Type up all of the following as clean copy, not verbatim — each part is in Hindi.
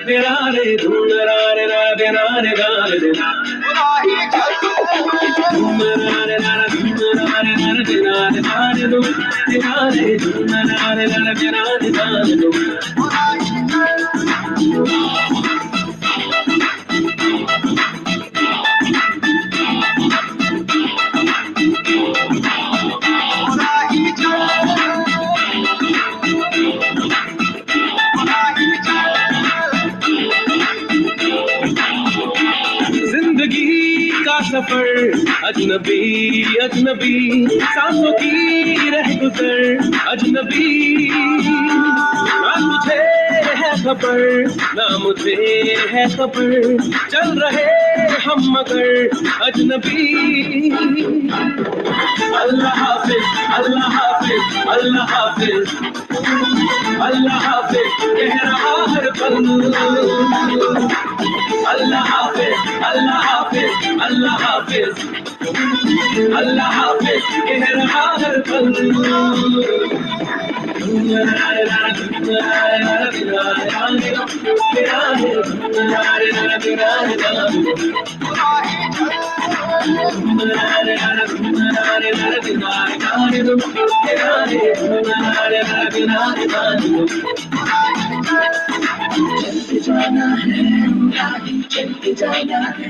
तेरा रे धूम रा रे रा रे रा रे रा रे रा धूम रा रे रा धूम रा रे रा रे रा रे रा रे धूम तेरा रे धूम रा रे रा रे रा रे रा रे धूम जिंदगी का सफर अजनबी अजनबी सांसों की रह गुजर अजनबी ना तुझे है खबर ना मुझे है खबर चल रहे हम मगर अजनबी अल्लाह हाफिज अल्लाह हाफिज अल्लाह हाफिज अल्लाह हाफिज कह रहा हर पल अल्लाह हाफिज अल्लाह हाफिज अल्लाह हाफिज अल्लाह हाफिज कह रहा हर पल चलते जाना है चलते जाना है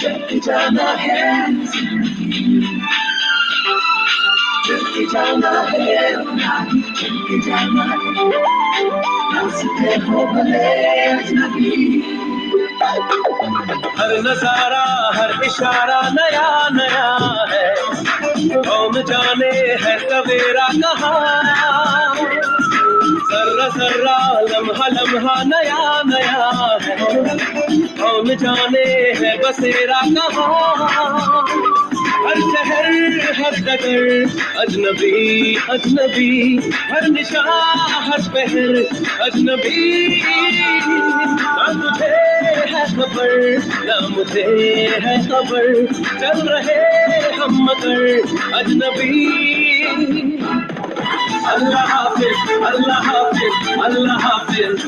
चलते जाना है चलते जाना है चलते जाना है रास्ते हो भले अजनबी हर नजारा हर इशारा नया नया है कौन जाने है सवेरा कहाँ जर्रा जर्रा लम्हा लम्हा नया नया है कौन जाने है बसेरा कहाँ हर शहर हर डगर अजनबी अजनबी हर निशा हर पहर अजनबी ना तुझे है खबर ना मुझे है खबर चल रहे हम मगर अजनबी अल्लाह हाफिज अल्लाह हाफिज अल्लाह हाफिज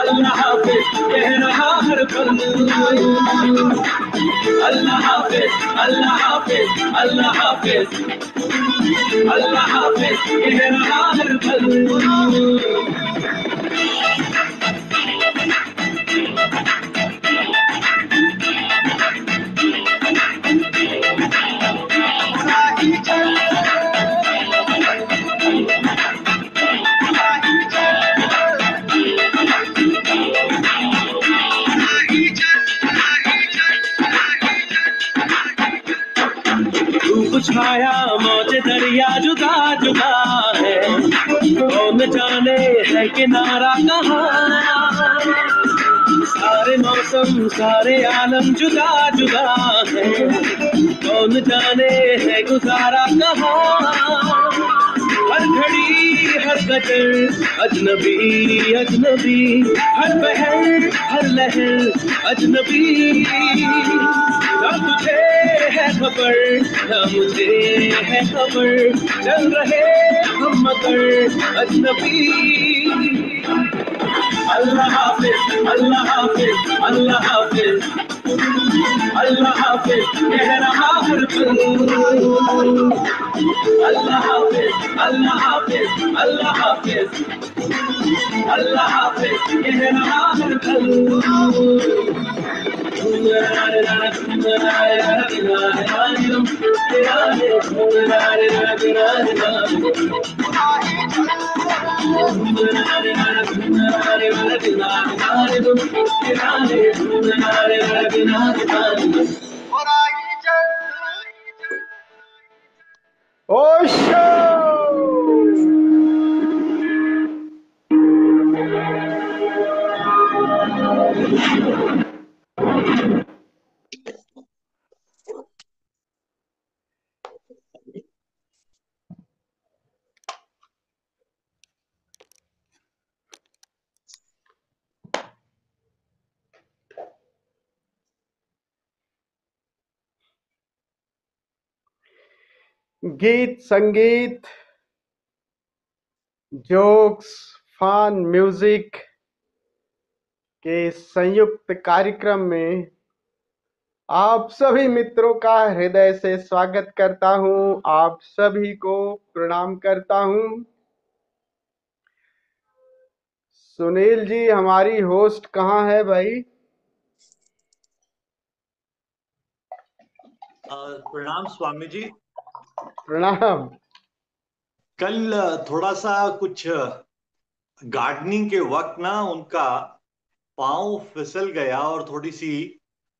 अल्लाह हाफिज कह रहा हर पल अल्लाह हाफिज अल्लाह हाफिज अल्लाह हाफिज अल्लाह हाफिज कह रहा हर पल धूप छाया मौज दरिया जुदा जुदा है कौन जाने है किनारा कहाँ सारे मौसम सारे आलम जुदा जुदा है कौन जाने है गुजारा कहाँ हर घड़ी हर कदर अजनबी अजनबी हर पहर हर लहर अजनबी ना तुझे है खबर ना मुझे है खबर चल रहे हम मगर अजनबी अल्लाह हाफिज अल्लाह हाफिज अल्लाह हाफिज अल्लाह हाफिज कह रहा हर पल अल्लाह हाफिज अल्लाह हाफिज अल्लाह हाफिज अल्लाह हाफिज कह रहा हर पल ओशो गीत संगीत जोक्स फन म्यूजिक के संयुक्त कार्यक्रम में आप सभी मित्रों का हृदय से स्वागत करता हूं। आप सभी को प्रणाम करता हूं। सुनील जी, हमारी होस्ट कहाँ है भाई? प्रणाम स्वामी जी। प्रणाम। कल थोड़ा सा कुछ गार्डनिंग के वक्त ना उनका पाँव फिसल गया और थोड़ी सी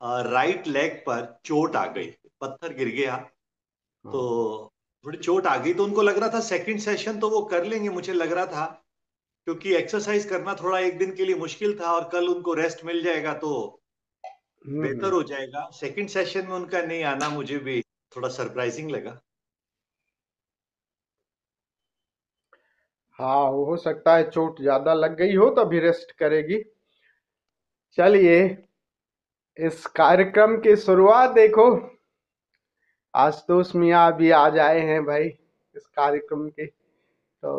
राइट लेग पर चोट आ गई, पत्थर गिर गया तो थोड़ी चोट आ गई। तो उनको लग रहा था सेकंड सेशन तो वो कर लेंगे, मुझे लग रहा था, क्योंकि एक्सरसाइज करना थोड़ा एक दिन के लिए मुश्किल था और कल उनको रेस्ट मिल जाएगा तो बेहतर हो जाएगा। सेकंड सेशन में उनका नहीं आना मुझे भी थोड़ा सरप्राइजिंग लगा। हाँ, हो सकता है चोट ज्यादा लग गई हो तभी रेस्ट करेगी। चलिए, इस कार्यक्रम की शुरुआत देखो। आशुतोष मियाँ अभी आज आए हैं भाई इस कार्यक्रम के। तो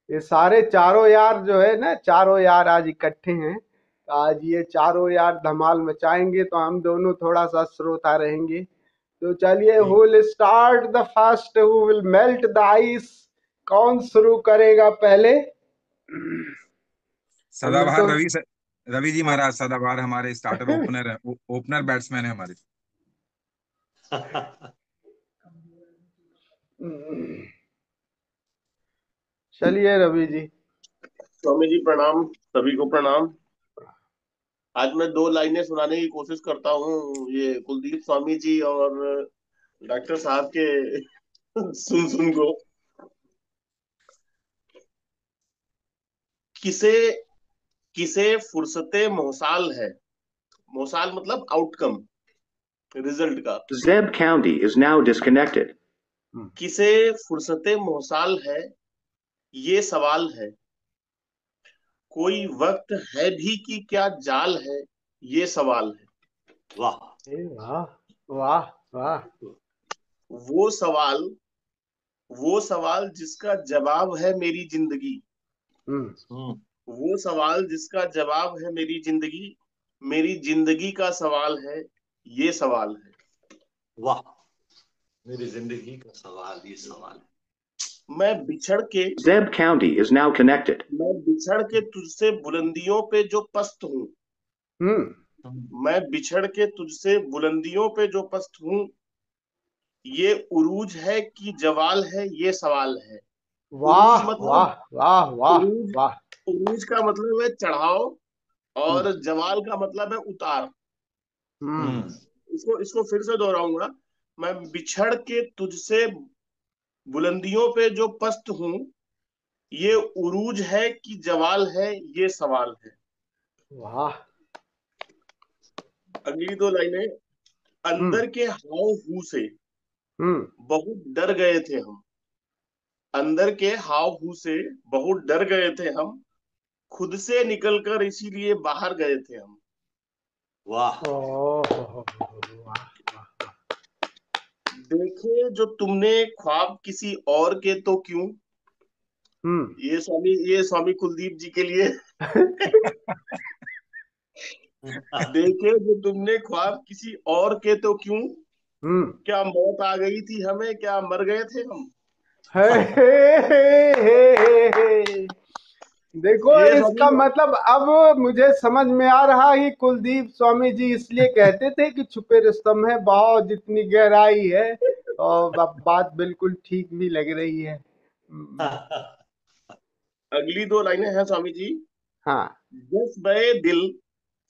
ये सारे चारों यार जो है ना, चारों यार आज इकट्ठे हैं। तो आज ये चारों यार धमाल मचाएंगे, तो हम दोनों थोड़ा सा श्रोता रहेंगे। तो चलिए, who will start the first, who will melt the ice? कौन शुरू करेगा पहले? सदाबहार तो रवि जी महाराज सदाबहार हमारे स्टार्टर ओपनर है, ओपनर बैट्समैन है हमारे। चलिए रवि जी। स्वामी जी प्रणाम, सभी को प्रणाम। आज मैं दो लाइनें सुनाने की कोशिश करता हूँ, ये कुलदीप स्वामी जी और डॉक्टर साहब के सुन सुन को। किसे किसे फुर्सते मोहसाल है, मोहसाल मतलब आउटकम, रिजल्ट का। Zeb County is now disconnected. किसे फुर्सते मोहसाल है, ये सवाल है। कोई वक्त है भी कि क्या जाल है, ये सवाल है। वाह वाह वाह वाह। वो सवाल वो सवाल जिसका जवाब है मेरी जिंदगी। वो सवाल जिसका जवाब है मेरी जिंदगी का सवाल है, ये सवाल है। वाह, मेरी जिंदगी का सवाल ये सवाल है। मैं बिछड़ के Zeb County is now connected. मैं बिछड़ के तुझसे बुलंदियों पे जो पस्त हूँ। मैं बिछड़ के तुझसे बुलंदियों पे जो पस्त हूँ, ये उरूज है कि जवाल है, ये सवाल है। वाह उरूज मतलब वाह वाह वाह उरूज वाह। उरूज का मतलब है चढ़ाव और जवाल का मतलब है उतार। इसको फिर से दोहराऊंगा। मैं बिछड़ के तुझसे बुलंदियों पे जो पस्त हूँ, ये उरूज है कि जवाल है, ये सवाल है। वाह। अगली दो लाइनें। अंदर के हाव हू से बहुत डर गए थे हम। अंदर के हाव हू से बहुत डर गए थे हम, खुद से निकलकर इसीलिए बाहर गए थे हम। वाह वाह। देखे जो तुमने ख्वाब किसी और के तो क्यों। ये स्वामी कुलदीप जी के लिए। देखे जो तुमने ख्वाब किसी और के तो क्यों, क्या मौत आ गई थी हमें, क्या मर गए थे हम। देखो, इसका मतलब अब मुझे समझ में आ रहा है। कुलदीप स्वामी जी इसलिए कहते थे कि छुपे रुस्तम है, बहाव जितनी गहराई है। और बात बिल्कुल ठीक भी लग रही है। अगली दो लाइनें हैं स्वामी जी। हाँ। जज्बे दिल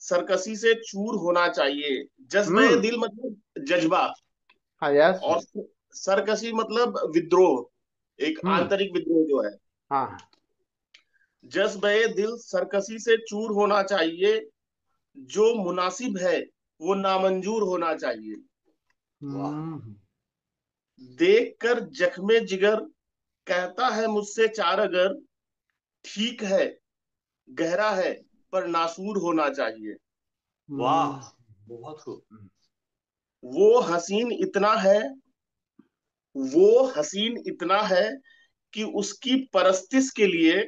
सरकसी से चूर होना चाहिए। जज्बे दिल मतलब जज्बा। हाँ, यस। और सरकसी मतलब विद्रोह, एक आंतरिक विद्रोह जो है। हाँ। जज्बे दिल सरकसी से चूर होना चाहिए, जो मुनासिब है वो नामंजूर होना चाहिए। देख कर जख्मे जिगर कहता है मुझसे चार अगर, ठीक है गहरा है पर नासूर होना चाहिए। वाह, बहुत खूब। वो हसीन इतना है कि उसकी परस्तिश के लिए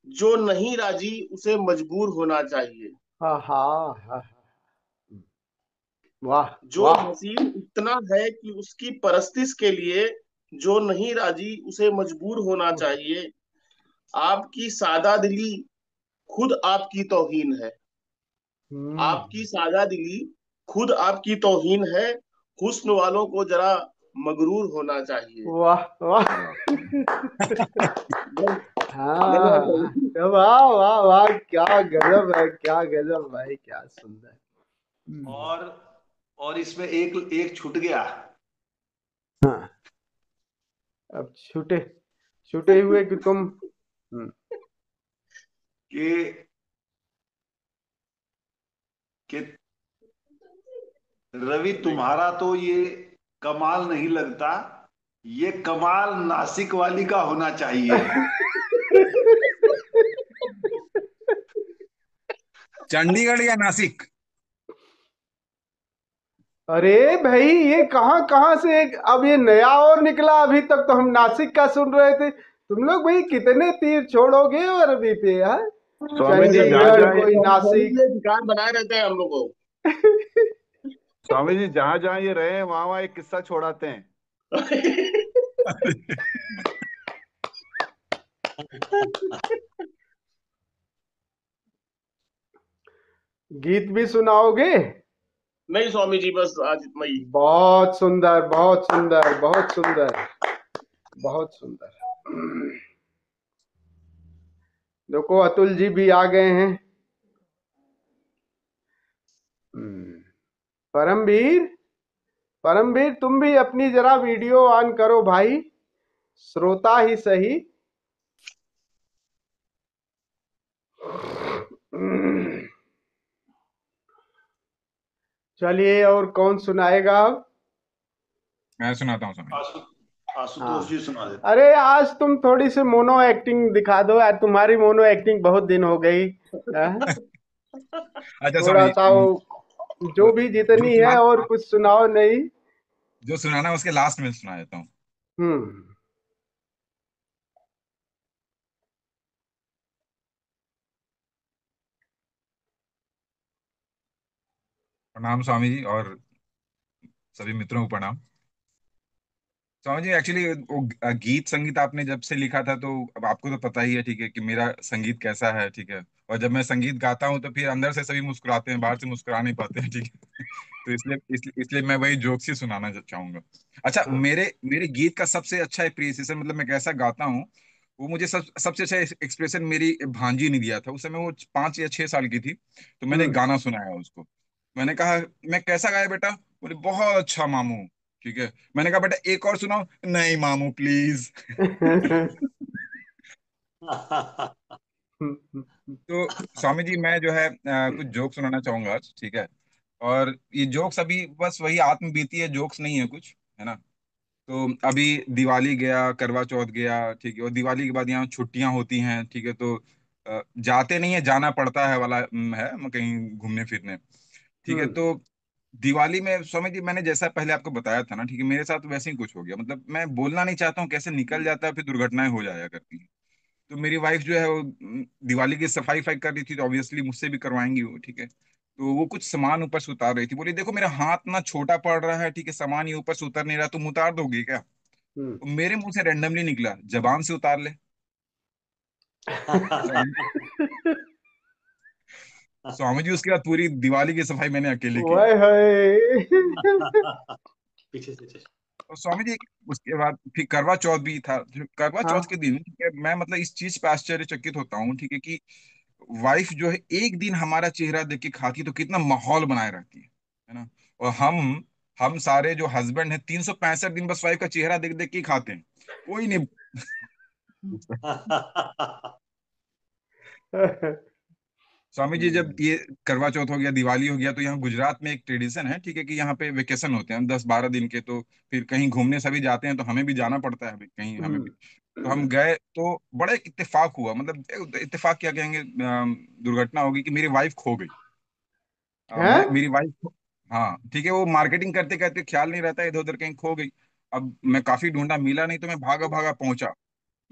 जो नहीं राजी उसे मजबूर होना चाहिए। हाँ हाँ हाँ, वाह जो वाह। हसीन इतना है कि उसकी परस्तिश के लिए जो नहीं राजी उसे मजबूर होना चाहिए। आपकी सादा दिली खुद आपकी तौहीन है। हम्म, आपकी सादा दिली खुद आपकी तौहीन है। हुस्न वालों को जरा मगरूर होना चाहिए। वाह वाह। धन्यवाद हाँ प्रभु। हाँ, वाह वाह वाह, क्या गजब है, क्या गजब भाई, क्या सुंदर। हम्म, और और इसमें एक एक छूट गया हाँ, अब छूटे, छूटे हुए कि तुम। कि कि रवि तुम्हारा तो ये कमाल नहीं लगता, ये कमाल नासिक वाली का होना चाहिए। चंडीगढ़ या नासिक? अरे भाई, ये कहाँ कहाँ से अब ये नया और निकला, अभी तक तो हम नासिक का सुन रहे थे। तुम लोग भाई कितने तीर छोड़ोगे और अभी पे है। स्वामी जी जहाँ चंडीगढ़ जहाँ कोई नासिक। अधिकार बनाए रहते हैं हम लोग को। स्वामी जी जहाँ जहाँ ये रहे हैं वहां वहां एक किस्सा छोड़ाते हैं। गीत भी सुनाओगे? नहीं स्वामी जी, बस आज इतना ही। बहुत सुंदर, बहुत सुंदर, बहुत सुंदर, बहुत सुंदर। देखो अतुल जी भी आ गए हैं। परमवीर, परमवीर तुम भी अपनी जरा वीडियो ऑन करो भाई, श्रोता ही सही। चलिए, और कौन सुनाएगा अब? मैं सुनाता हूँ स्वामी। आशु आशुतोष हाँ, जी सुना देते। अरे आज तुम थोड़ी सी मोनो एक्टिंग दिखा दो यार, तुम्हारी मोनो एक्टिंग बहुत दिन हो गई। हाँ? अच्छा थोड़ा स्वामी सा जी, वो जो भी जो जितनी है, और कुछ सुनाओ नहीं। जो सुनाना है उसके लास्ट में सुना देता हूँ। हम्म, प्रणाम स्वामी जी, और सभी मित्रों को प्रणाम। स्वामी जी एक्चुअली वो गीत संगीत आपने जब से लिखा था, तो अब आपको तो पता ही है, ठीक है, कि मेरा संगीत कैसा है, ठीक है। और जब मैं संगीत गाता हूँ तो फिर अंदर से सभी मुस्कुराते हैं, बाहर से मुस्कुरा नहीं पाते हैं, ठीक है। तो इसलिए मैं वही जोक्स ही सुनाना चाहूंगा। अच्छा, हाँ, मेरे मेरे गीत का सबसे अच्छा एप्रिसिएशन, मतलब मैं कैसा गाता हूँ, वो मुझे सबसे अच्छा एक्सप्रेशन मेरी भांजी ने दिया था। उस समय वो 5 या 6 साल की थी, तो मैंने हम्म। गाना सुनाया उसको। मैंने कहा, मैं कैसा गाया बेटा? बोले बहुत अच्छा मामू। ठीक है। मैंने कहा बेटा एक और सुनाओ। नहीं मामू प्लीज। तो स्वामी जी मैं जो है कुछ जोक सुनाना चाहूंगा आज, ठीक है। और ये जोक्स अभी बस वही आत्मबीती है, जोक्स नहीं है कुछ, है ना। तो अभी दिवाली गया, करवा चौथ गया, ठीक है, और दिवाली के बाद यहाँ छुट्टियां होती हैं, ठीक है। तो जाते नहीं है, जाना पड़ता है वाला है कहीं घूमने फिरने, ठीक है। हम्म, तो दिवाली में स्वामी जी मैंने जैसा पहले आपको बताया था ना, ठीक है, मेरे साथ वैसे ही कुछ हो गया। मतलब मैं बोलना नहीं चाहता हूँ, कैसे निकल जाता है, फिर दुर्घटनाएं हो जाया करती हैं। तो मेरी वाइफ जो है वो दिवाली की सफाई वफाई कर रही थी, तो ऑब्वियसली मुझसे भी करवाएंगी वो, ठीक है। तो वो कुछ सामान ऊपर से उतार रही थी, बोली देखो मेरा हाथ ना छोटा पड़ रहा है, ठीक है, सामान ये ऊपर से उतर नहीं रहा, तुम उतार दोगी क्या? हम्म। तो मेरे मुंह से रैंडमली निकला, जबान से उतार ले। स्वामी स्वामी जी उसके बाद पूरी दिवाली की सफाई मैंने अकेले की। ओए होए। पीछे से चल। और स्वामी जी उसके बाद फिर करवा चौथ भी था। जो करवा चौथ हाँ। के दिन, ठीक है, मैं मतलब इस चीज पे आश्चर्यचकित होता हूँ, ठीक है, कि वाइफ जो है एक दिन हमारा चेहरा देख के खाती है तो कितना माहौल बनाए रहती है ना। और हम सारे जो हस्बैंड हैं 365 दिन बस वाइफ का चेहरा देख देख के ही खाते हैं, कोई नहीं पूछता। स्वामी जी जब ये करवा चौथ हो गया, दिवाली हो गया, तो यहाँ गुजरात में एक ट्रेडिशन है, ठीक है, कि यहाँ पे वेकेशन होते हैं 10-12 दिन के। तो फिर कहीं घूमने सभी जाते हैं, तो हमें भी जाना पड़ता है कहीं, हमें भी। तो हम गए, तो बड़ा एक इत्तेफाक हुआ, मतलब इत्तेफाक क्या कहेंगे, दुर्घटना होगी कि मेरी वाइफ खो गई। हैं? मेरी वाइफ, हाँ ठीक है, वो मार्केटिंग करते करते ख्याल नहीं रहता, इधर उधर कहीं खो गई। अब मैं काफी ढूंढा, मिला नहीं, तो मैं भागा भागा पहुंचा।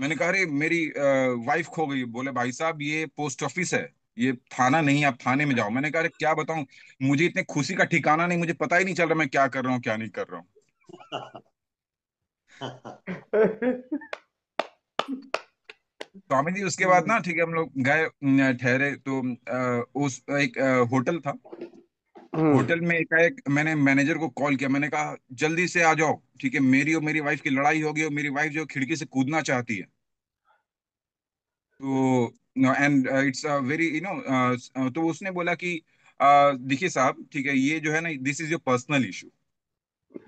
मैंने कहा अरे मेरी वाइफ खो गई। बोले भाई साहब ये पोस्ट ऑफिस है, ये थाना नहीं है, आप थाने में जाओ। मैंने कहा अरे क्या बताऊं, मुझे इतने खुशी का ठिकाना नहीं, मुझे पता ही नहीं चल रहा मैं क्या कर रहा हूँ क्या नहीं कर रहा हूँ। स्वामी जी उसके बाद ना ठीक है हम लोग गए, ठहरे तो उस एक होटल था। होटल में एकाएक मैंने मैनेजर को कॉल किया, मैंने कहा जल्दी से आ जाओ, ठीक है मेरी और मेरी वाइफ की लड़ाई हो गई और मेरी वाइफ जो खिड़की से कूदना चाहती है। तो एंड इट्स वेरी तो उसने बोला कि देखिए साहब ठीक है ये जो है ना this is your personal issue.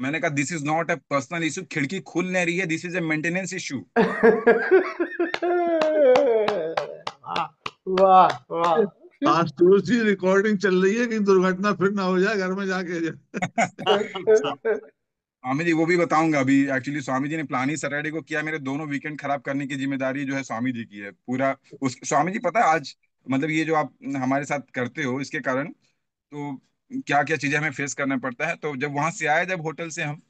मैंने कहा this is not a personal issue, खिड़की खुल नहीं रही है, this is a maintenance issue. वाह वाह। आज तो जी रिकॉर्डिंग चल रही है, कि दुर्घटना फिर ना हो जाए घर में जाके। स्वामी जी वो भी बताऊंगा अभी। एक्चुअली स्वामी जी ने प्लान ही सैटरडे को किया, मेरे दोनों वीकेंड खराब करने की जिम्मेदारी जो है स्वामी जी की है पूरा। उस स्वामी जी पता है आज मतलब ये जो आप हमारे साथ करते हो इसके कारण तो क्या क्या चीजें हमें फेस करना पड़ता है। तो जब वहां से आए जब होटल से हम,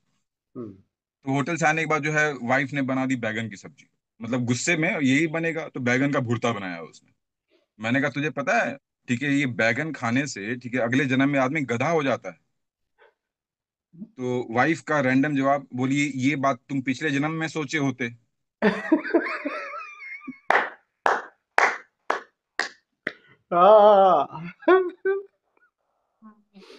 तो होटल से आने के बाद जो है वाइफ ने बना दी बैगन की सब्जी। मतलब गुस्से में यही बनेगा तो बैगन का भुर्ता बनाया उसने। मैंने कहा तुझे पता है ठीक है ये बैगन खाने से ठीक है अगले जन्म में आदमी गधा हो जाता है। तो वाइफ का रैंडम जवाब, बोली ये बात तुम पिछले जन्म में सोचे होते। हाँ।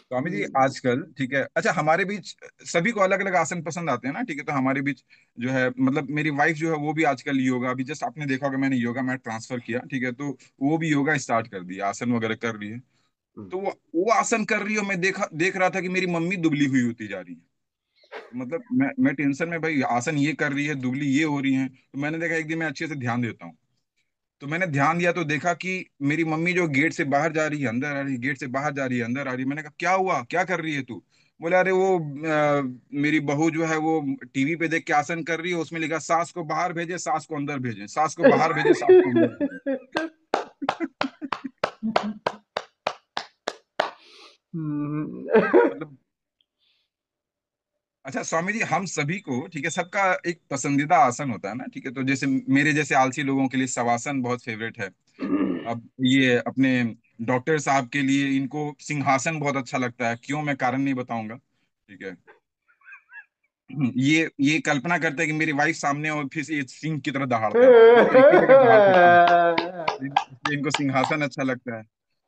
स्वामी जी आजकल ठीक है अच्छा हमारे बीच सभी को अलग अलग आसन पसंद आते हैं ना, ठीक है तो हमारे बीच जो है मतलब मेरी वाइफ जो है वो भी आजकल योगा, अभी जस्ट आपने देखा होगा मैंने योगा मैट ट्रांसफर किया ठीक है, तो वो भी योगा स्टार्ट कर दिया, आसन वगैरह कर रही है। तो वो आसन कर रही हो, मैं देख रहा था कि मेरी मम्मी दुबली हुई होती जा रही है। मतलब मैं टेंशन में, भाई आसन ये कर रही है दुबली ये हो रही है, तो मैंने देखा एक दिन मैं अच्छे से ध्यान देता हूँ। तो मैंने ध्यान दिया तो देखा कि मेरी मम्मी जो गेट से बाहर जा रही है अंदर आ रही है, गेट से बाहर जा रही है अंदर आ रही है। मैंने कहा क्या हुआ क्या कर रही है तू? बोले अरे वो मेरी बहू जो है वो टीवी पे देख के आसन कर रही है, उसमें लिखा सास को बाहर भेजे सास को अंदर भेजे, सास को बाहर भेजे सास को अंदर भेजे। मतलब अच्छा स्वामी जी हम सभी को ठीक है सबका एक पसंदीदा आसन होता है ना, ठीक है तो जैसे मेरे जैसे आलसी लोगों के लिए शवासन बहुत फेवरेट है। अब ये अपने डॉक्टर साहब के लिए इनको सिंहासन बहुत अच्छा लगता है, क्यों मैं कारण नहीं बताऊंगा ठीक है। ये कल्पना करते हैं कि मेरी वाइफ सामने और फिर से ये सिंह की तरह दहाड़ते हैं, ये तो एक ही जगह दहाड़ सकते हैं, इसलिए इनको सिंहासन अच्छा लगता है।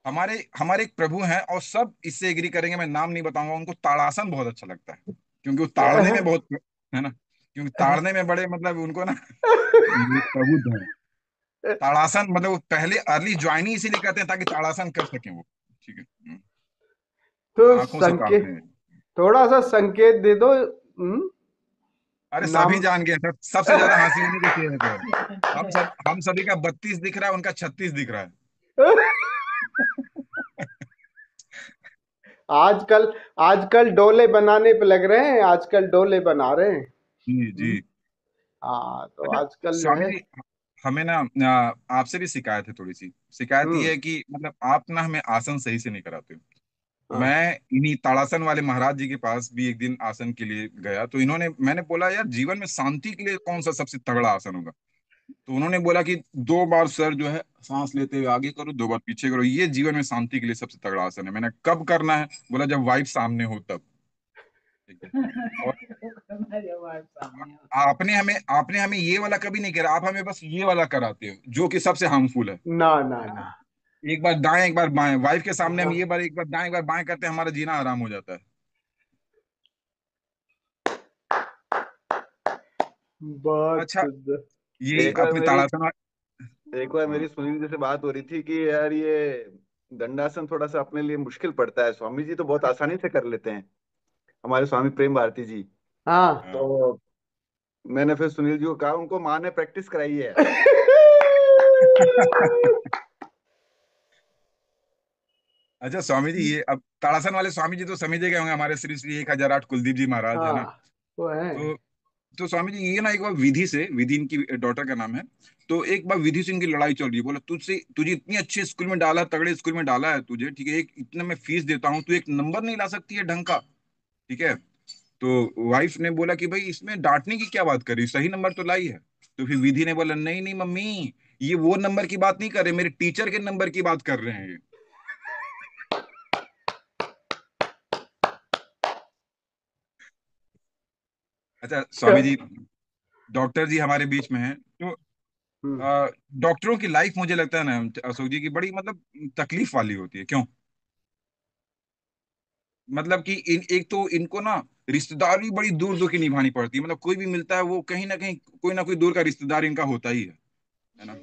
हमारे हमारे एक प्रभु हैं और सब इससे एग्री करेंगे, मैं नाम नहीं बताऊंगा, उनको ताड़ासन बहुत अच्छा लगता है क्योंकि वो ताड़ने में बहुत है ना, क्योंकि ताड़ने में बड़े मतलब उनको ना ये प्रभु हैं। ताड़ासन मतलब वो पहले अर्ली ज्वाइनिंग इसीलिए करते हैं ताकि ताड़ासन कर सकें वो, ठीक है तो आंखों से ताड़ते संकेत, हैं। थोड़ा सा संकेत दे दो। अरे सभी नाम। जान गए सब, सबसे ज्यादा हंसी उन्हीं के चेहरे पे है। हम सभी का 32 दिख रहा है, उनका 36 दिख रहा है। आजकल आजकल डोले बनाने पे लग रहे हैं, आजकल डोले बना रहे हैं। जी जी। हाँ तो अच्छा आजकल जो स्वामी है। जी हमें ना आपसे भी शिकायत है, थोड़ी सी शिकायत ये हम्म। है कि मतलब आप ना हमें आसन सही से नहीं कराते हो। हाँ। मैं इन्हीं ताड़ासन वाले महाराज जी के पास भी एक दिन आसन के लिए गया, तो इन्होंने मैंने बोला यार जीवन में शांति के लिए कौन सा सबसे तगड़ा आसन होगा? तो उन्होंने बोला कि 2 बार सर जो है सांस लेते हुए आगे करो, 2 बार पीछे करो, ये जीवन में शांति के लिए सबसे तगड़ा आसन है। मैंने कब करना है? बोला जब वाइफ सामने हो तब, ठीक है। और आपने हमें ये वाला कभी नहीं करा, आप हमें बस ये वाला कराते हो जो कि सबसे हार्मफुल है। ना ना ना। एक बार दाएं एक बार बाएं, वाइफ के सामने हम हाँ, ये बार एक बार दाएं एक बार बाएं करते हैं, हमारा जीना आराम हो जाता है। बहुत अच्छा सुंदर। ये एक बार अपने मेरी ताड़ासन एक बार हाँ मेरी सुनील जी से बात हो रही थी कि यार ये दंडासन थोड़ा सा अपने लिए मुश्किल पड़ता है, स्वामी जी तो बहुत आसानी से कर लेते हैं, हमारे स्वामी प्रेम भारती जी। हाँ। हाँ। तो मैंने फिर सुनील जी को कहा, उनको माँ ने प्रैक्टिस कराई है। अच्छा स्वामी जी ये अब ताड़ासन वाले स्वामी जी तो समझ गए होंगे, हमारे श्री श्री 1008 कुलदीप जी महाराज है ना। हाँ वो है। तो स्वामी जी ये ना एक बार विधि इनकी डॉटर का नाम है, तो एक बार विधि से इनकी लड़ाई चल रही है। बोला तुझसे तुझे इतनी अच्छे स्कूल में डाला, तगड़े स्कूल में डाला है तुझे, ठीक है एक इतने में फीस देता हूँ, तू एक नंबर नहीं ला सकती है ढंग का, ठीक है। तो वाइफ ने बोला कि भाई इसमें डांटने की क्या बात करी, सही नंबर तो लाई है। तो फिर विधि ने बोला, नहीं नहीं मम्मी, ये वो नंबर की बात नहीं कर रहे, मेरे टीचर के नंबर की बात कर रहे हैं ये। अच्छा स्वामी जी, डॉक्टर जी हमारे बीच में हैं, तो हम्म डॉक्टरों की लाइफ मुझे लगता है ना अशोक जी की बड़ी मतलब तकलीफ वाली होती है। क्यों? मतलब कि एक तो इनको ना रिश्तेदारी बड़ी दूर दूर की निभानी पड़ती है। मतलब कोई भी मिलता है वो कहीं ना कोई दूर का रिश्तेदार इनका होता ही है ना,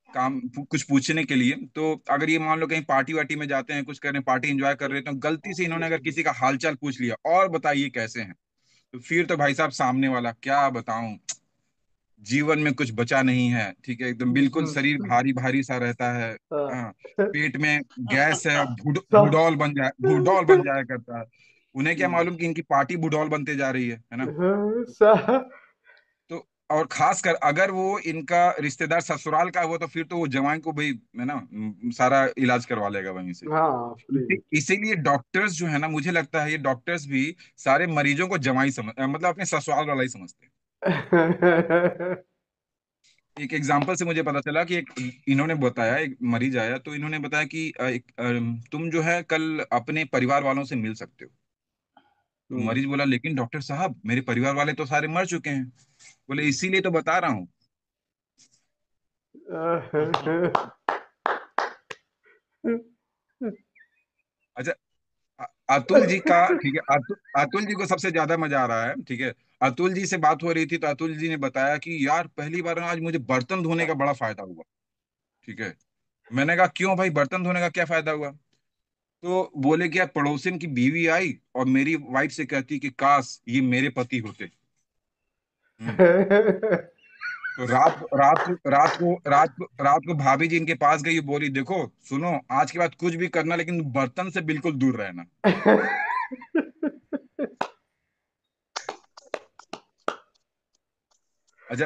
काम कुछ पूछने के लिए। तो अगर ये मान लो कहीं पार्टी वार्टी में जाते हैं, कुछ कर रहे हैं, पार्टी एंजॉय कर रहे हैं, तो गलती से इन्होंने अगर किसी का हालचाल पूछ लिया और बताइए कैसे हैं, तो फिर तो भाई साहब सामने वाला क्या बताऊं, जीवन में कुछ बचा नहीं है। ठीक है, एकदम बिल्कुल शरीर भारी भारी सा रहता है। हाँ, पेट में गैस है, सब भूडौल बन जाया करता है। उन्हें क्या मालूम कि इनकी पार्टी भूडौल बनते जा रही है ना। सब तो और खासकर अगर वो इनका रिश्तेदार ससुराल का हुआ, तो फिर तो वो जवान को भाई है ना, सारा इलाज करवा लेगा वहीं से। हाँ फ्री में। इसीलिए डॉक्टर्स जो है ना, मुझे लगता है ये डॉक्टर्स भी सारे मरीजों को जवाई मतलब अपने ससुराल वाला ही समझते हैं। एक एग्जांपल से मुझे पता चला कि एक इन्होंने बताया, एक मरीज आया तो इन्होंने बताया कि तुम जो है कल अपने परिवार वालों से मिल सकते हो। तो हम्म, मरीज बोला, लेकिन डॉक्टर साहब मेरे परिवार वाले तो सारे मर चुके हैं। बोले, इसीलिए तो बता रहा हूँ। अच्छा, अतुल जी का, ठीक है, अतुल जी को सबसे ज्यादा मजा आ रहा है। ठीक है, अतुल जी से बात हो रही थी तो अतुल जी ने बताया कि यार पहली बार ना आज मुझे बर्तन धोने का बड़ा फायदा हुआ। ठीक है, मैंने कहा क्यों भाई, बर्तन धोने का क्या फायदा हुआ? तो बोले कि यार पड़ोसिन की बीवी आई और मेरी वाइफ से कहती कि काश ये मेरे पति होते। हम्म। तो रात को भाभी जी इनके पास गई, बोली देखो सुनो, आज के बाद कुछ भी करना लेकिन बर्तन से बिल्कुल दूर रहना। अच्छा,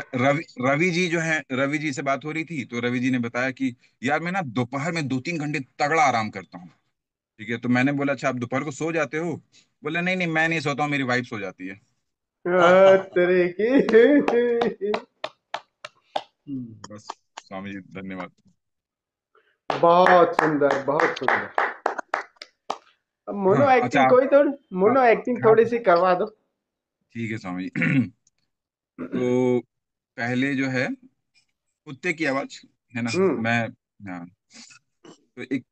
रवि जी जो है, रवि जी से बात हो रही थी तो रवि जी ने बताया कि यार मैं ना दोपहर में 2-3 घंटे तगड़ा आराम करता हूँ। ठीक है, तो मैंने बोला अच्छा आप दोपहर को सो जाते हो? बोले नहीं नहीं, मैं नहीं सोता हूँ, मेरी वाइफ सो जाती है। तेरे की बस स्वामी जी धन्यवाद। बहुत सुंदर, बहुत सुंदर। अब मोनो हाँ अच्छा एक्टिंग आप, मोनो एक्टिंग हाँ थोड़ी सी करवा दो। ठीक है स्वामी जी। तो पहले जो है कुत्ते की आवाज है ना, हम्म मैं, हाँ, तो एक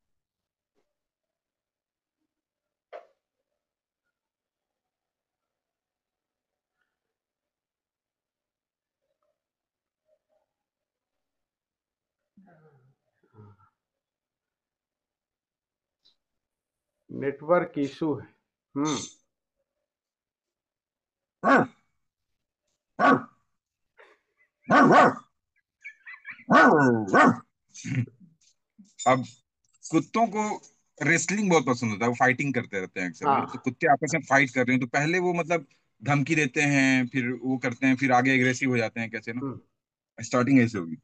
नेटवर्क इशू है। अब कुत्तों को रेसलिंग बहुत पसंद होता है, वो फाइटिंग करते रहते हैं अक्सर, है ना। तो हाँ कुत्ते आपस में फाइट कर रहे हैं तो पहले वो मतलब धमकी देते हैं, फिर वो करते हैं, फिर आगे एग्रेसिव हो जाते हैं, कैसे ना। हम्म स्टार्टिंग ऐसे होगी।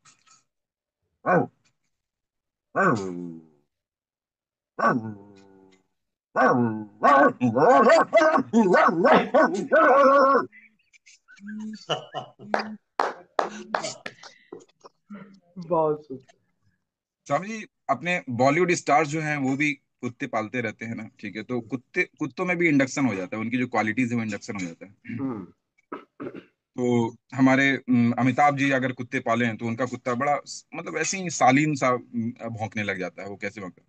बहुत सुंदर। स्वामी जी, अपने बॉलीवुड स्टार्स जो हैं वो भी कुत्ते पालते रहते हैं ना। ठीक है, तो कुत्तों में भी इंडक्शन हो जाता है, उनकी जो क्वालिटीज है वो इंडक्शन हो जाता है। हम्म तो हमारे अमिताभ जी अगर कुत्ते पाले हैं तो उनका कुत्ता बड़ा मतलब ऐसे ही सालीन सा भौंकने लग जाता है। वो कैसे भौंकता है?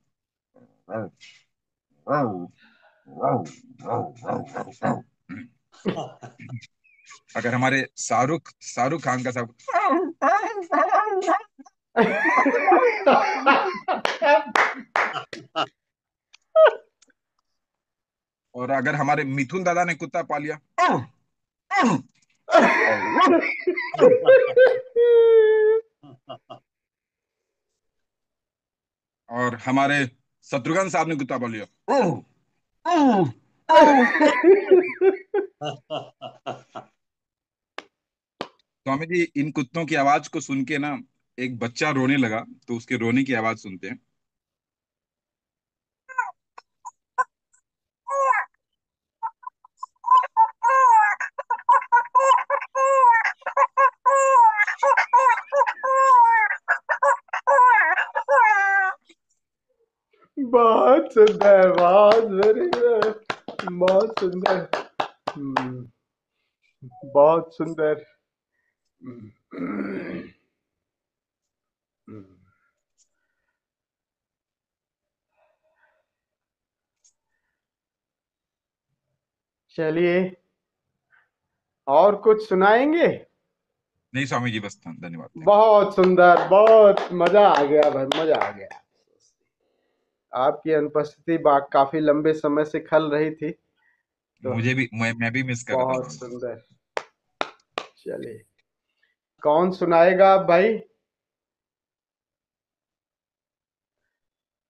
अगर हमारे शाहरुख खान का सब, और अगर हमारे मिथुन दादा ने कुत्ता पा लिया, और हमारे शत्रुघ्न साहब ने कुत्ता पा लिया, स्वामी जी इन कुत्तों की आवाज को सुन के ना एक बच्चा रोने लगा, तो उसके रोने की आवाज सुनते हैं। बहुत सुंदर, बहुत वेरी, बहुत सुंदर, बहुत सुंदर। चलिए, और कुछ सुनाएंगे? नहीं स्वामी जी, बस धन्यवाद। बहुत सुंदर, बहुत मजा आ गया भाई, मजा आ गया। आपकी अनुपस्थिति काफी लंबे समय से खल रही थी, तो मुझे भी, मैं भी मिस कर रहा था। बहुत सुंदर। चलिए, कौन सुनाएगा आप भाई?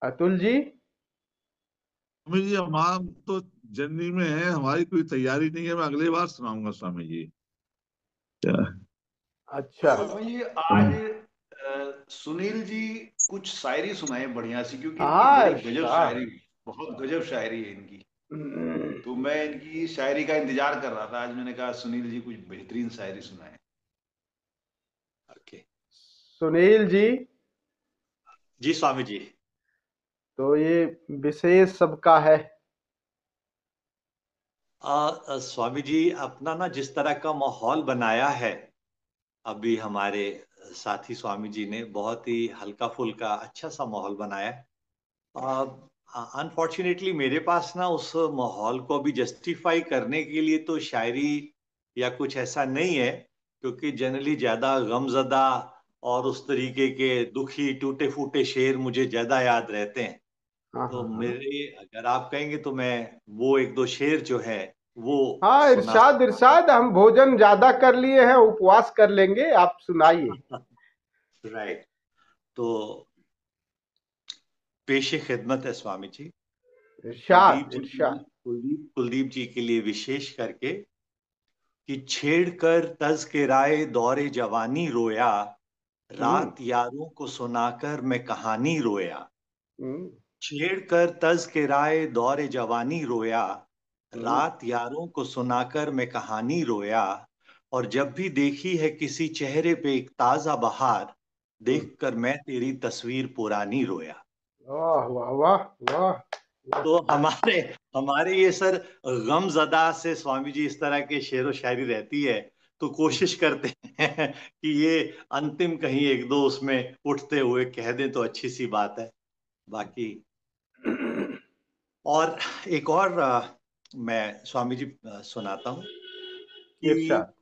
अतुल जी? स्वामी जी, हम तो जर्नी में है, हमारी कोई तैयारी नहीं है, मैं अगली बार सुनाऊंगा स्वामी जी। अच्छा, स्वामी जी, आज सुनील जी कुछ शायरी सुनाए बढ़िया सी, क्योंकि इनकी हाँ बड़ी गजब शायरी, बहुत गजब शायरी है इनकी। तो मैं इनकी शायरी का इंतजार कर रहा था, आज मैंने कहा सुनील जी कुछ बेहतरीन शायरी सुनाए। ओके सुनील जी, जी स्वामी जी। तो ये विशेष सबका है। स्वामी जी, अपना ना जिस तरह का माहौल बनाया है अभी हमारे साथी स्वामी जी ने, बहुत ही हल्का फुल्का अच्छा सा माहौल बनाया है। अनफॉर्चुनेटली मेरे पास ना उस माहौल को अभी जस्टिफाई करने के लिए तो शायरी या कुछ ऐसा नहीं है, क्योंकि जनरली ज्यादा गमजदा और उस तरीके के दुखी टूटे फूटे शेर मुझे ज्यादा याद रहते हैं। हाँ तो हाँ हाँ, मेरे, अगर आप कहेंगे तो मैं वो एक दो शेर जो है वो हाँ, सुना इरशाद इरशाद, हम भोजन ज्यादा कर लिए हैं, उपवास कर लेंगे, आप सुनाइए। राइट। तो पेशे खिदमत है स्वामी जी, कुलदीप इरशाद जी के लिए, इरशाद। कुलदीप जी के लिए विशेष करके, कि छेड़ कर तज़किराए दौरे जवानी रोया, रात यारों को सुनाकर मैं कहानी रोया। हम्म, छेड़ कर तज़किराए दौरे जवानी रोया, हम्म, रात यारों को सुनाकर मैं कहानी रोया। और जब भी देखी है किसी चेहरे पे एक ताजा बहार, देखकर मैं तेरी तस्वीर पुरानी रोया। वाह वाह वाह वाह। तो हमारे हमारे ये सर गमजदा से स्वामी जी इस तरह के शेर व शायरी रहती है, तो कोशिश करते हैं कि ये अंतिम कहीं एक दो उसमें उठते हुए कह दें तो अच्छी सी बात है। बाकी और एक और मैं स्वामी जी सुनाता हूँ कि इरशाद।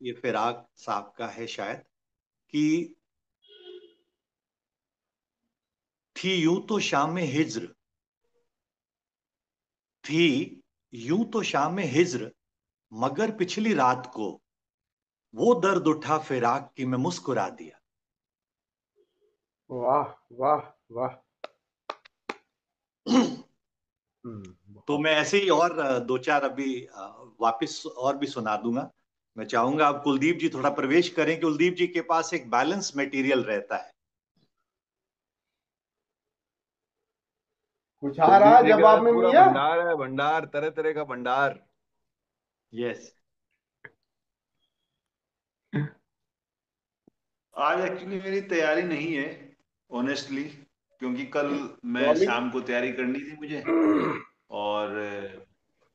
ये फिराक साहब का है शायद, कि थी यूं तो शाम हिज्र, थी यूं तो शाम हिज्र, मगर पिछली रात को वो दर्द उठा फिराक की मैं मुस्कुरा दिया। वाह वाह वाह। तो बहुत। मैं ऐसे ही और दो चार अभी वापस और भी सुना दूंगा। मैं चाहूंगा अब कुलदीप जी थोड़ा प्रवेश करें, कुलदीप जी के पास एक बैलेंस मटेरियल रहता है। कुछ आ रहा कुलदीप है जी का जवाब में पूरा मियाँ? भंडार है, भंडार, तरह तरह का भंडार। यस। आज एक्चुअली मेरी तैयारी नहीं है, ऑनेस्टली, क्योंकि कल मैं स्वामी जी, शाम को तैयारी करनी थी मुझे, और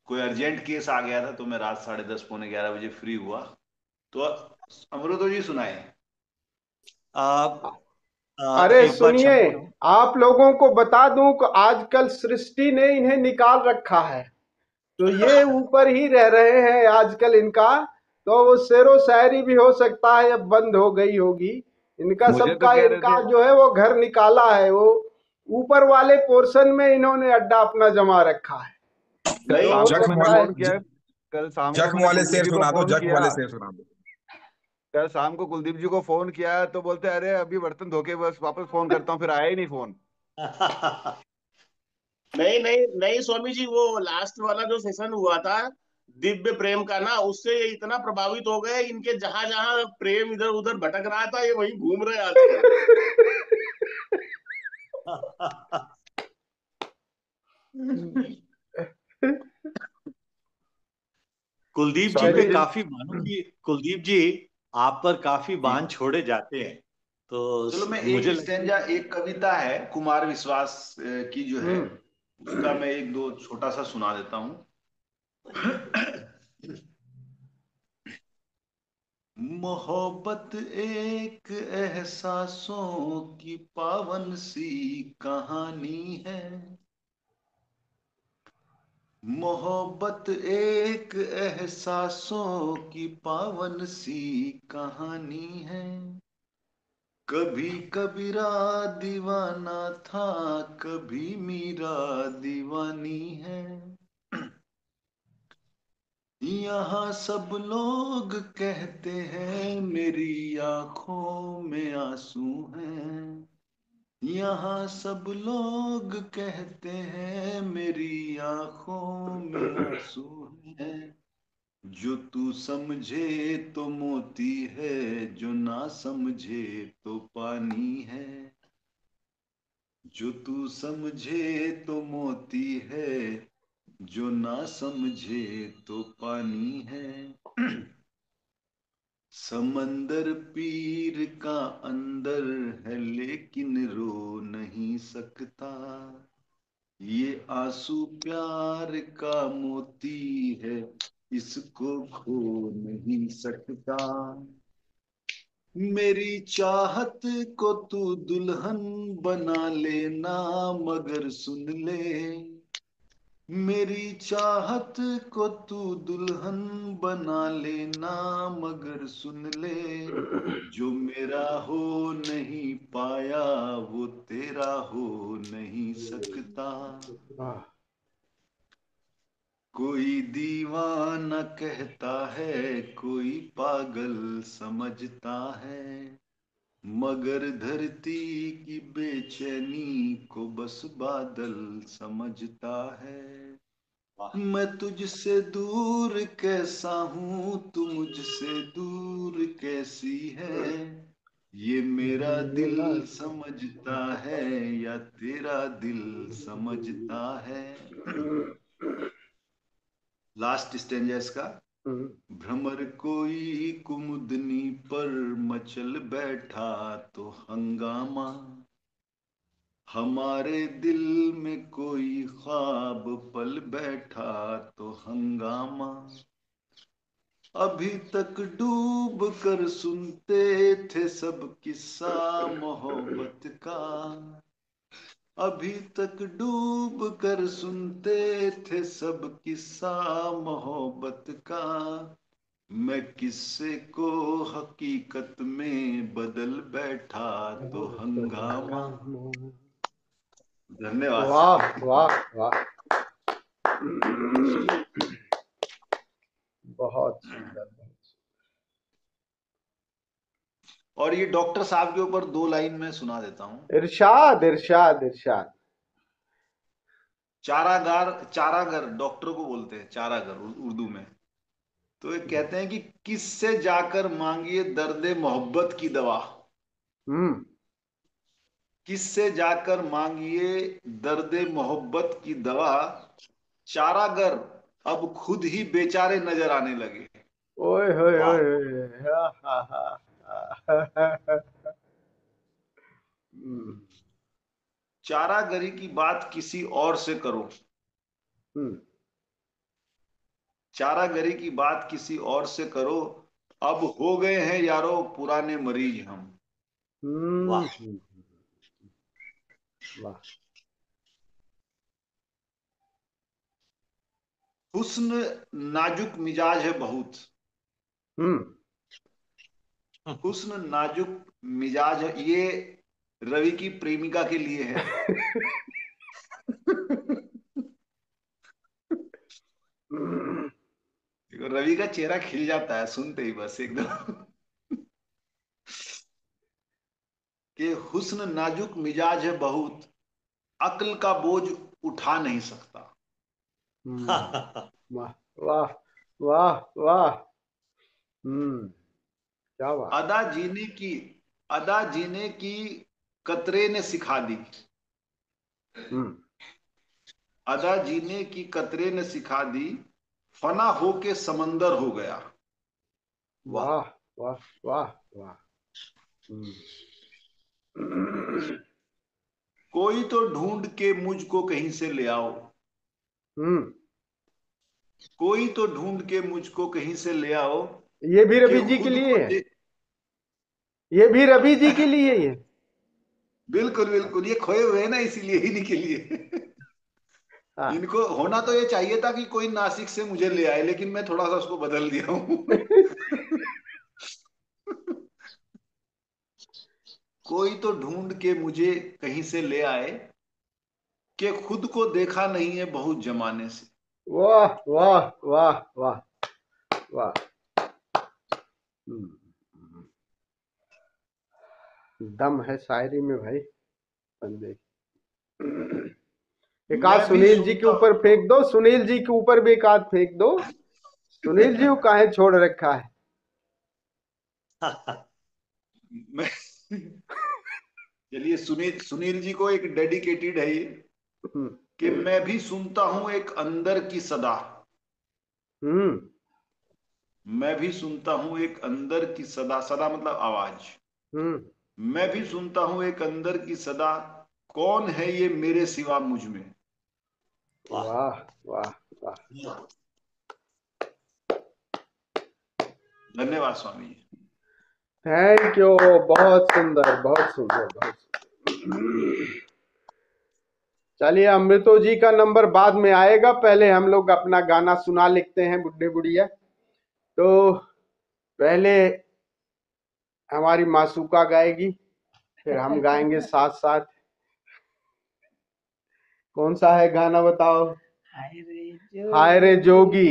कोई अर्जेंट केस आ गया था, तो मैं रात 10:30 पौने 11 बजे फ्री हुआ। तो अमृतो जी सुनाए। अरे एक बार सुनिए, क्षमा करो। आप लोगों को बता दूं कि आजकल सृष्टि ने इन्हें निकाल रखा है, तो ये ऊपर ही रह रहे हैं आजकल इनका। तो वो शेरो शायरी भी हो सकता है अब बंद हो गई होगी इनका, मुझे तो सबका कह रहे इनका थे, जो है वो घर निकाला है, वो ऊपर वाले पोर्शन में इन्होंने अड्डा अपना जमा रखा है। कल नहीं, तो हो शाम को जख्म मैंने सकता है। वाले फोन किया, कल शाम को जख्म मैंने वाले कुलदीप शेर जी को सुना दो, फोन जख्म किया। वाले शेर सुना दो। कल शाम को कुलदीप जी को फोन किया तो बोलते अरे अभी बर्तन धो के बस वापस फोन करता हूँ, फिर आया ही नहीं फोन। नहीं नहीं नहीं स्वामी जी, वो लास्ट वाला जो सेशन हुआ था दिव्य प्रेम का ना, उससे ये इतना प्रभावित हो गए, इनके जहां जहां प्रेम इधर उधर भटक रहा था, ये वहीं घूम रहे हैं आजकल। कुलदीप जी स्वामी पे चलिए। जी, काफी मानो कि कुलदीप जी आप पर काफी बांध छोड़े जाते हैं। तो चलो मैं मुझे एक स्टेंजा, एक कविता है कुमार विश्वास की जो है, उसका मैं एक दो छोटा सा सुना देता हूँ। मोहब्बत एक एहसासों की पावन सी कहानी है। मोहब्बत एक एहसासों की पावन सी कहानी है। कभी कबीरा दीवाना था, कभी मीरा दीवानी है। यहाँ सब लोग कहते हैं मेरी आंखों में आंसू हैं। यहाँ सब लोग कहते हैं मेरी आंखों में आंसू हैं। जो तू समझे तो मोती है, जो ना समझे तो पानी है। जो तू समझे तो मोती है, जो ना समझे तो पानी है। समंदर पीर का अंदर है लेकिन रो नहीं सकता। ये आंसू प्यार का मोती है, इसको खो नहीं सकता। मेरी चाहत को तू दुल्हन बना लेना, मगर सुन ले। मेरी चाहत को तू दुल्हन बना लेना, मगर सुन ले। जो मेरा हो नहीं पाया वो तेरा हो नहीं सकता। कोई दीवाना कहता है, कोई पागल समझता है, मगर धरती की बेचैनी को बस बादल समझता है। मैं तुझसे दूर कैसा हूँ, तू मुझसे दूर कैसी है। ये मेरा दिल समझता है या तेरा दिल समझता है। लास्ट स्टेंजा इसका। भ्रमर कोई कुमुदनी पर मचल बैठा तो हंगामा। हमारे दिल में कोई ख्वाब पल बैठा तो हंगामा। अभी तक डूब कर सुनते थे सब किस्सा मोहब्बत का। अभी तक डूब कर सुनते थे सब किस्सा मोहब्बत का। मैं किस्से को हकीकत में बदल बैठा तो हंगामा। धन्यवाद। वाह वाह वाह, बहुत सुंदर। और ये डॉक्टर साहब के ऊपर दो लाइन में सुना देता हूँ। इरशाद इरशाद इरशाद। चारागार, चारागर डॉक्टर को बोलते हैं, चारागर उर्दू में। तो ये कहते हैं कि किससे जाकर मांगिए दर्द मोहब्बत की दवा। किससे जाकर मांगिए दर्द मोहब्बत की दवा। चारागर अब खुद ही बेचारे नजर आने लगे। ओए होए होए, हा हा हा। चारागरी की बात किसी और से करो। चारागरी की बात किसी और से करो। अब हो गए हैं यारो पुराने मरीज हम। वाह वाह। हुस्न नाजुक मिजाज है बहुत। हुस्न नाजुक मिजाज है, ये रवि की प्रेमिका के लिए है। रवि का चेहरा खिल जाता है सुनते ही, बस एकदम। कि हुस्न नाजुक मिजाज है बहुत, अक्ल का बोझ उठा नहीं सकता। वाह वाह वाह वाह। क्या बात। अदा जीने की कतरे ने सिखा दी। अदा जीने की कतरे ने सिखा दी, फना होके समंदर हो गया। वाह वाह वाह वाह। कोई तो ढूंढ के मुझको कहीं से ले आओ, कोई तो ढूंढ के मुझको कहीं से ले आओ, ये भी रवि कि जी के खुद लिए को है, ये भी रवि जी के लिए ये। बिल्कुल बिल्कुल, ये खोए हुए हैं ना, इसीलिए इन्हीं के लिए। हाँ। इनको होना तो ये चाहिए था कि कोई नासिक से मुझे ले आए, लेकिन मैं थोड़ा सा उसको बदल दिया हूँ। कोई तो ढूंढ के मुझे कहीं से ले आए, कि खुद को देखा नहीं है बहुत जमाने से। वाह वाह वाह वाह वाह। दम है शायरी में भाई बंदे। एक आध सुनील जी के ऊपर फेंक दो, सुनील जी के ऊपर भी एक आध फेंक दो। सुनील जी को काहे छोड़ रखा है? मैं चलिए, सुनील जी को एक डेडिकेटेड है ये, कि मैं भी सुनता हूं एक अंदर की सदा, मैं भी सुनता हूं एक अंदर की सदा, सदा मतलब आवाज, मैं भी सुनता हूं एक अंदर की सदा, कौन है ये मेरे सिवा मुझ में। वाह वाह वाह। धन्यवाद स्वामी जी। थैंक यू, बहुत सुंदर बहुत सुंदर बहुत सुंदर। चलिए, अमृतो जी का नंबर बाद में आएगा, पहले हम लोग अपना गाना सुना लिखते हैं बुढ़े बुढ़िया। तो पहले हमारी मासूका गाएगी, फिर हम गाएंगे साथ साथ। कौन सा है गाना बताओ? हाय रे जोगी,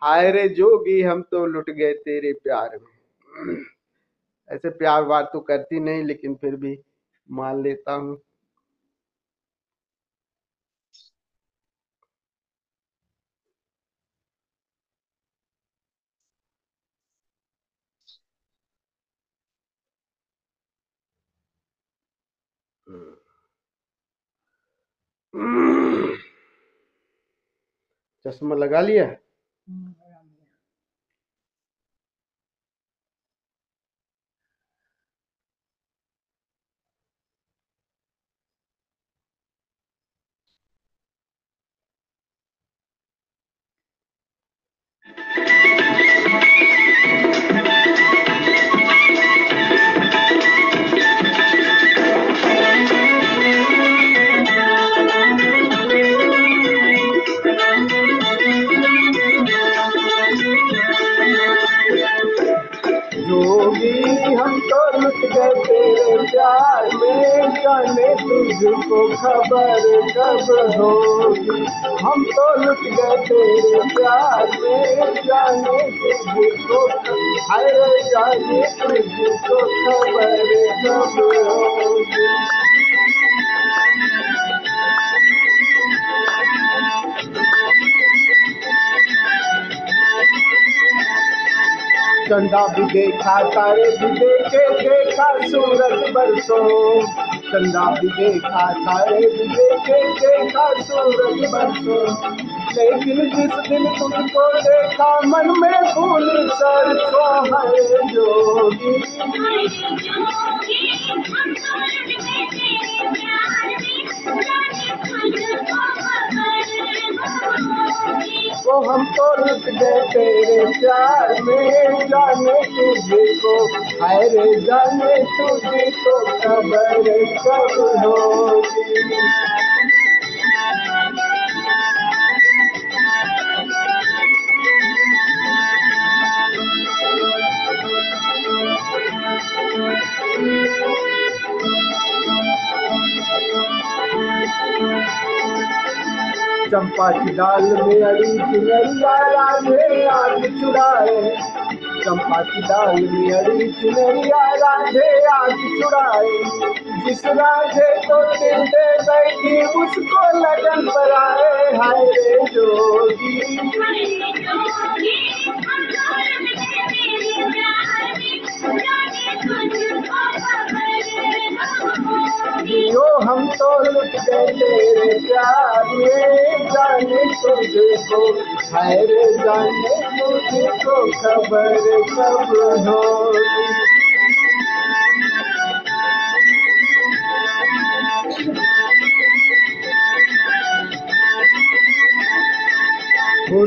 हाय रे जोगी, हम तो लुट गए तेरे प्यार में। ऐसे प्यार बात तो करती नहीं, लेकिन फिर भी मान लेता हूँ। चश्मा लगा लिया? जोगी हम तो लुट गए तेरे प्यार में, जाने तुझको खबर कब होगी। हम तो लुट गए तेरे प्यार में, जाने तुझको, अरे जाने तुझको खबर कब होगी। चंदा भी देखा, तारे भी देखे, देखा सूरज बरसों। चंदा भी देखा, तारे भी देखे, देखा सूरज बरसों। लेकिन जिस दिन तुझको देखा, मन में फूल सरसों। है जोगी वो हम तो लुट गए तेरे प्यार में, जाने तुझको, हाय रे जाने तुझको खबर कब होगी। चंपा की डाल में अड़ी चुनरिया, राधे आग चुराए। चंपा की डाल में अड़ी चुनरिया, राधे आग चुराए। जिस राधे को दिल दे बैठी, उसको लगन पर आए। हाय रे जोगी, जियो हम तो लुट गए तेरे प्यार में, जाने तुझको, हाय रे जाने तुझको खबर कब होगी।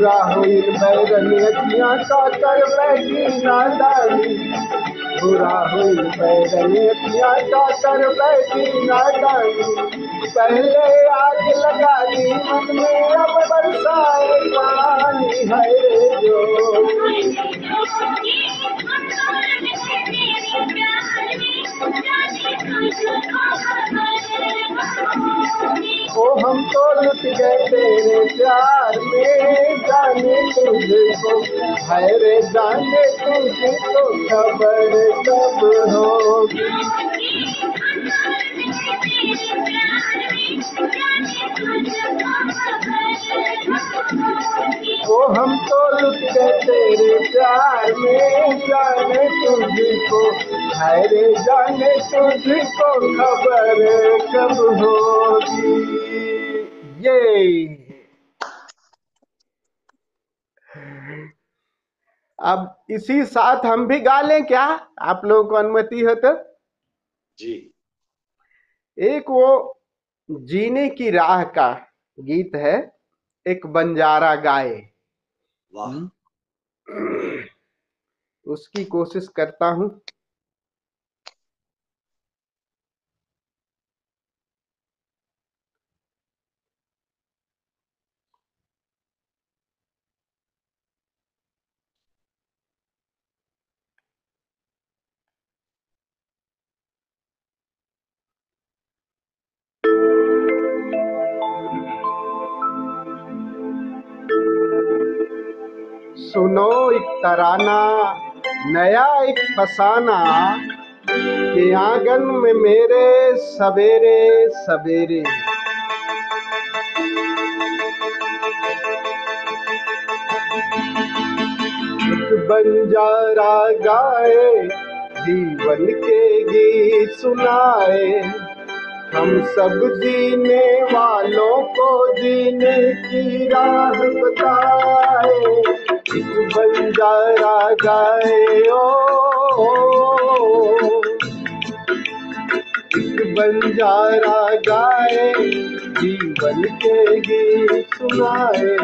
बुरा हुई बैरन अखियां का कर बैठी नादानी, बुरा हुई बैरन अखियां का कर बैठी नादानी। पहले आग लगा दी मन में अब बरसाए पानी है जो। ओ हम तो लुट गए तेरे प्यार में, जाने तुझको है रे जाने तुझको खबर कब होगी। ओ हम तो लुट गए तेरे प्यार में, जाने तुझको है रे जाने तुझको खबर कब होगी। ये अब इसी साथ हम भी गा लें क्या, आप लोगों को अनुमति हो तो? जी। एक वो जीने की राह का गीत है, एक बंजारा गाए। वाह। उसकी कोशिश करता हूं। सुनो एक तराना नया एक फसाना, के आंगन में मेरे सवेरे सवेरे। एक बंजारा गाए जीवन के गीत सुनाए, हम सब जीने वालों को जीने की राह बताए। एक बंजारा गाए ओ, एक बंजारा गाए जीवन के गीत सुनाए,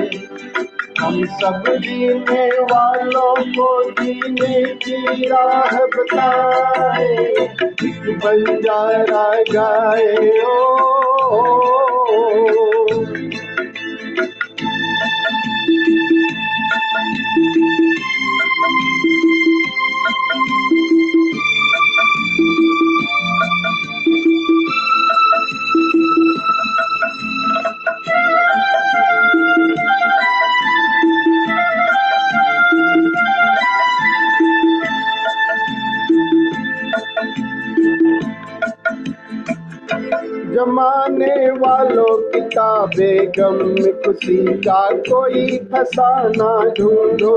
हम सब जीने वालों को जीने की राह बताए। एक बंजारा गाए ओ, जमाने वालों किताबें गम में खुशी का कोई फसाना ढूंढो,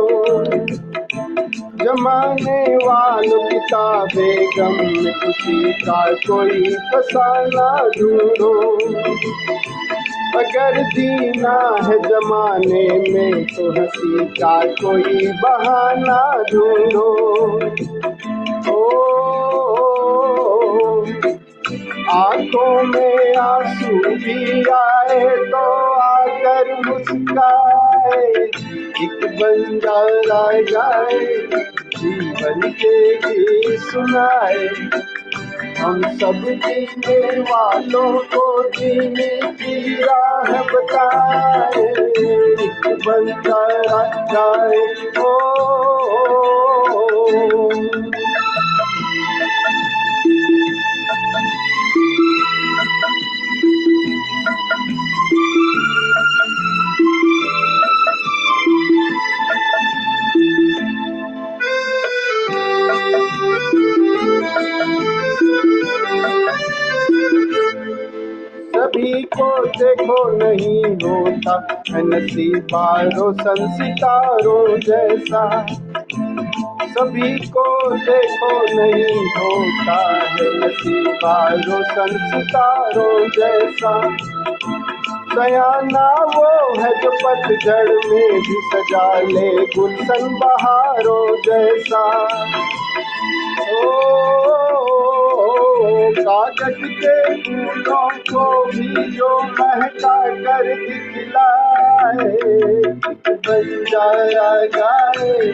जमाने वालों किताबें गम में खुशी का कोई फसाना ढूंढो। अगर जीना है जमाने में तो हंसी का कोई बहाना ढूंढो। आंखों में आंसू भी आए तो आकर मुस्काए, एक बंजारा गाए जीवन के गीत सुनाए, हम सब जीने वालों को जीने की राह बताए। एक बंजारा गाए ओ, सभी को देखो नहीं होता है नसीबा रोशन सितारों जैसा, सभी को देखो नहीं होता है नसीबा रोशन सितारों जैसा। सयाना वो है जो पतझड़ में भी सजा ले गुलशन बहारों जैसा। ओ कागज के फूलों को भी जो महका कर दिखलाए, बंजारा गाए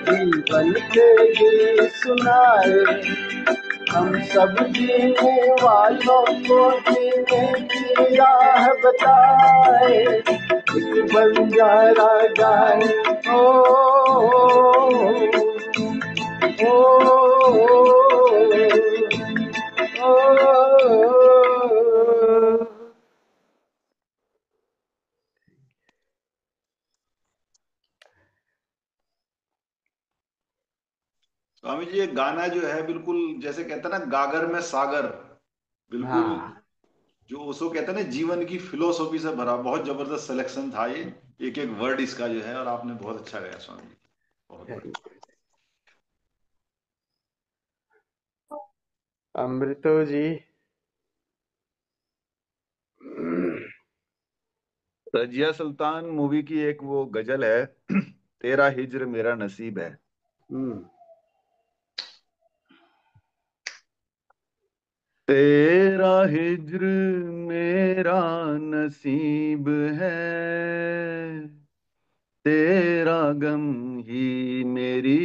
जीवन के गीत सुनाए, हम सब जीने वालों को जीने की राह बताए, एक बंजारा गाए ओ, ओ, स्वामी जी ये गाना जो है बिल्कुल जैसे कहते हैं ना गागर में सागर, बिल्कुल जो उसको कहते हैं ना जीवन की फिलोसॉफी से भरा, बहुत जबरदस्त सिलेक्शन था ये, एक एक वर्ड इसका जो है, और आपने बहुत अच्छा गाया स्वामी जी, बहुत बढ़िया। अमृतो जी रजिया सुल्तान मूवी की एक वो गजल है, तेरा हिज्र मेरा नसीब है। तेरा हिज्र मेरा नसीब है, तेरा गम ही मेरी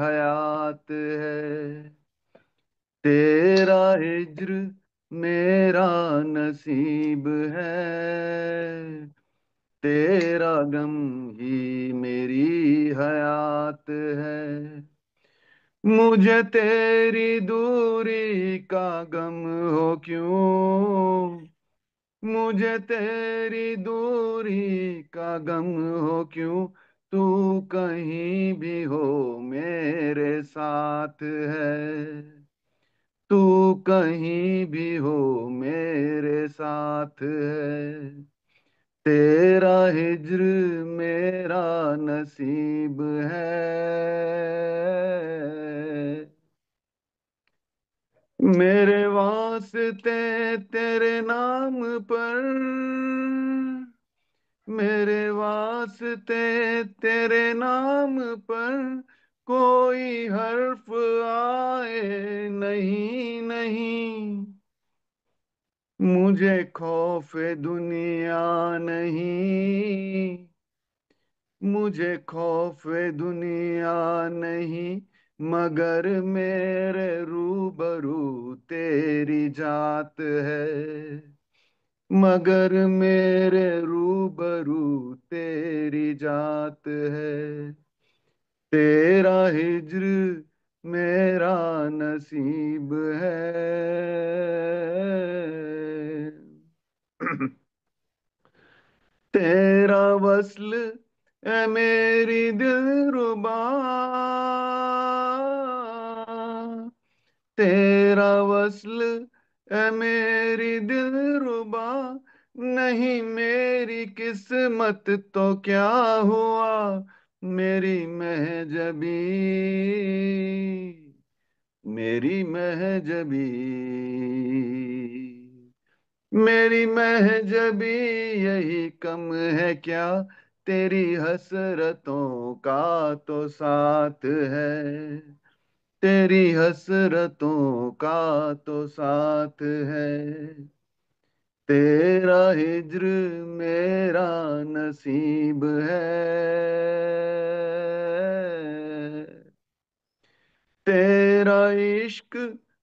हयात है, तेरा हिज्र मेरा नसीब है, तेरा गम ही मेरी हयात है, मुझे तेरी दूरी का गम हो क्यों, मुझे तेरी दूरी का गम हो क्यों, तू कहीं भी हो मेरे साथ है, तू कहीं भी हो मेरे साथ है, तेरा हिज्र मेरा नसीब है, मेरे वास्ते तेरे नाम पर, मेरे वास्ते तेरे नाम पर कोई हर्फ आए नहीं नहीं, मुझे खौफ दुनिया नहीं, मुझे खौफ दुनिया नहीं, मगर मेरे रूबरू तेरी जात है, मगर मेरे रूबरू तेरी जात है, तेरा हिज्र मेरा नसीब है। तेरा वस्ल है मेरी दिलरुबा, तेरा वस्ल है मेरी दिलरुबा, नहीं मेरी किस्मत तो क्या हुआ, मेरी महजबी, मेरी महजबी, मेरी महजबी यही कम है क्या, तेरी हसरतों का तो साथ है, तेरी हसरतों का तो साथ है, तेरा हिज्र मेरा नसीब है, तेरा इश्क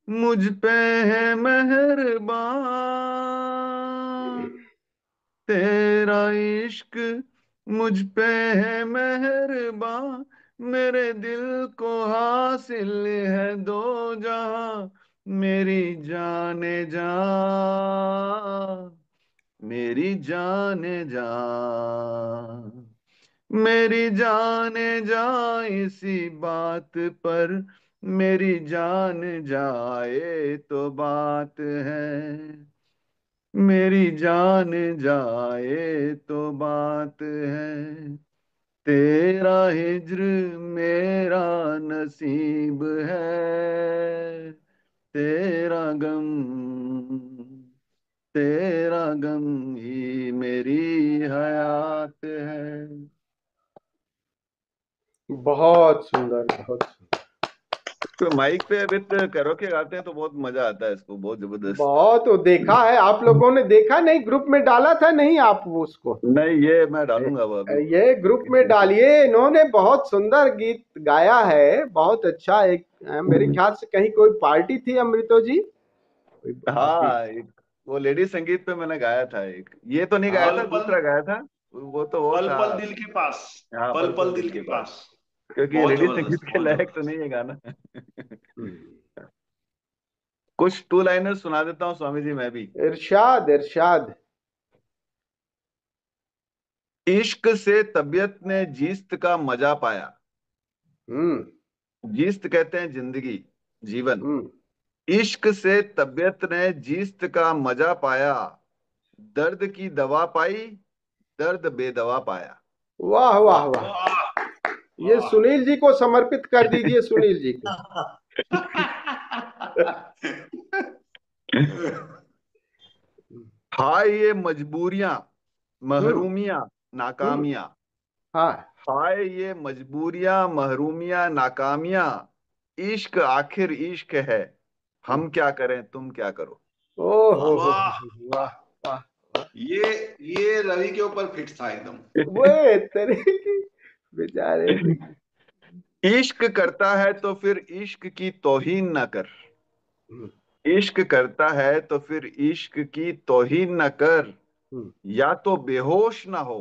मुझ पे है मेहरबान, तेरा इश्क मुझ पे है मेहरबान, मेरे दिल को हासिल है दो जहां, मेरी जाने जा, मेरी जाने जा, मेरी जाने जा इसी बात पर, मेरी जान जाए तो बात है, मेरी जान जाए तो बात है, तेरा हिज्र मेरा नसीब है, तेरा गम, तेरा गम ही मेरी हयात है। बहुत सुंदर, बहुत सुंदर। तो माइक पे विद कैरोके गाते हैं तो बहुत मजा आता है इसको, बहुत जबरदस्त। बहुत देखा है आप लोगों ने, देखा नहीं? ग्रुप में डाला था नहीं आप उसको? नहीं, ये मैं डालूंगा वो अभी। ये ग्रुप में डालिए, इन्होंने बहुत सुंदर गीत गाया है, बहुत अच्छा। एक मेरे ख्याल से कहीं कोई पार्टी थी अमृतो जी? हाँ, वो लेडी संगीत पे मैंने गाया था एक, ये तो नहीं गाया था, दूसरा गाया था वो तो वो पल था। पल दिल के पास। हाँ, पल पल दिल के पास। क्योंकि बहुत लेडी जबरदस्त, संगीत के बहुत लायक तो जबरदस्त। नहीं है गाना। कुछ टू लाइनर सुना देता हूँ स्वामी जी मैं भी। इरशाद इरशाद। इश्क से तबीयत ने जीस्त का मजा पाया। जीस्त कहते हैं जिंदगी, जीवन। इश्क से तबीयत ने जीस्त का मजा पाया, दर्द की दवा पाई, दर्द बेदवा पाया। वाह वाह वाह, ये सुनील जी को समर्पित कर दीजिए, सुनील जी को। हाय ये मजबूरियां, महरूमियां, नाकामियां। हाँ, हाय ये मजबूरियां, महरूमियां, नाकामियां। इश्क आखिर इश्क है, हम क्या करें तुम क्या करो। ओहो वाह, वाह वाह। ये रवि के ऊपर फिट था एकदम। वो तेरे बेचारे। इश्क करता है तो फिर इश्क की तौहीन न कर। इश्क करता है तो फिर इश्क की तौहीन न कर। या तो बेहोश ना हो,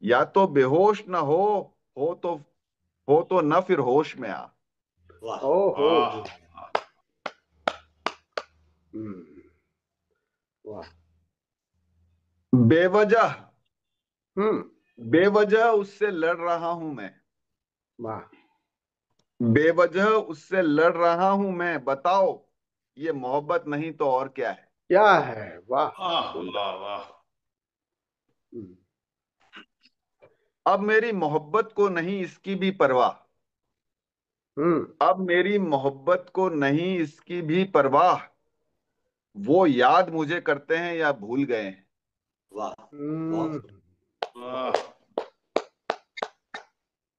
या तो बेहोश ना हो तो न फिर होश में आ। वाह, ओहो वाह। बेवजह बेवजह उससे लड़ रहा हूं मैं। वाह। बेवजह उससे लड़ रहा हूं मैं, बताओ ये मोहब्बत नहीं तो और क्या है। क्या है? वाह। वाह, वाह। अब मेरी मोहब्बत को नहीं इसकी भी परवाह। अब मेरी मोहब्बत को नहीं इसकी भी परवाह, वो याद मुझे करते हैं या भूल गए हैं। वाह, बहुत वाह।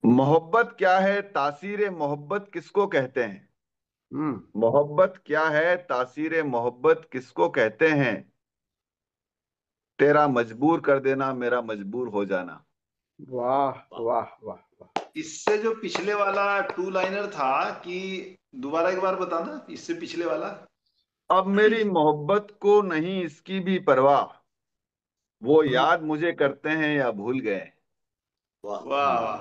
मोहब्बत क्या है, तासीर मोहब्बत किसको कहते हैं। मोहब्बत क्या है, तासीर मोहब्बत किसको कहते हैं। तेरा मजबूर कर देना, मेरा मजबूर हो जाना। वाह वाह वाह वाह। इससे जो पिछले वाला टू लाइनर था कि दोबारा एक बार बताना, इससे पिछले वाला। अब मेरी मोहब्बत को नहीं इसकी भी परवाह, वो याद मुझे करते हैं या भूल गए। वाह वाह,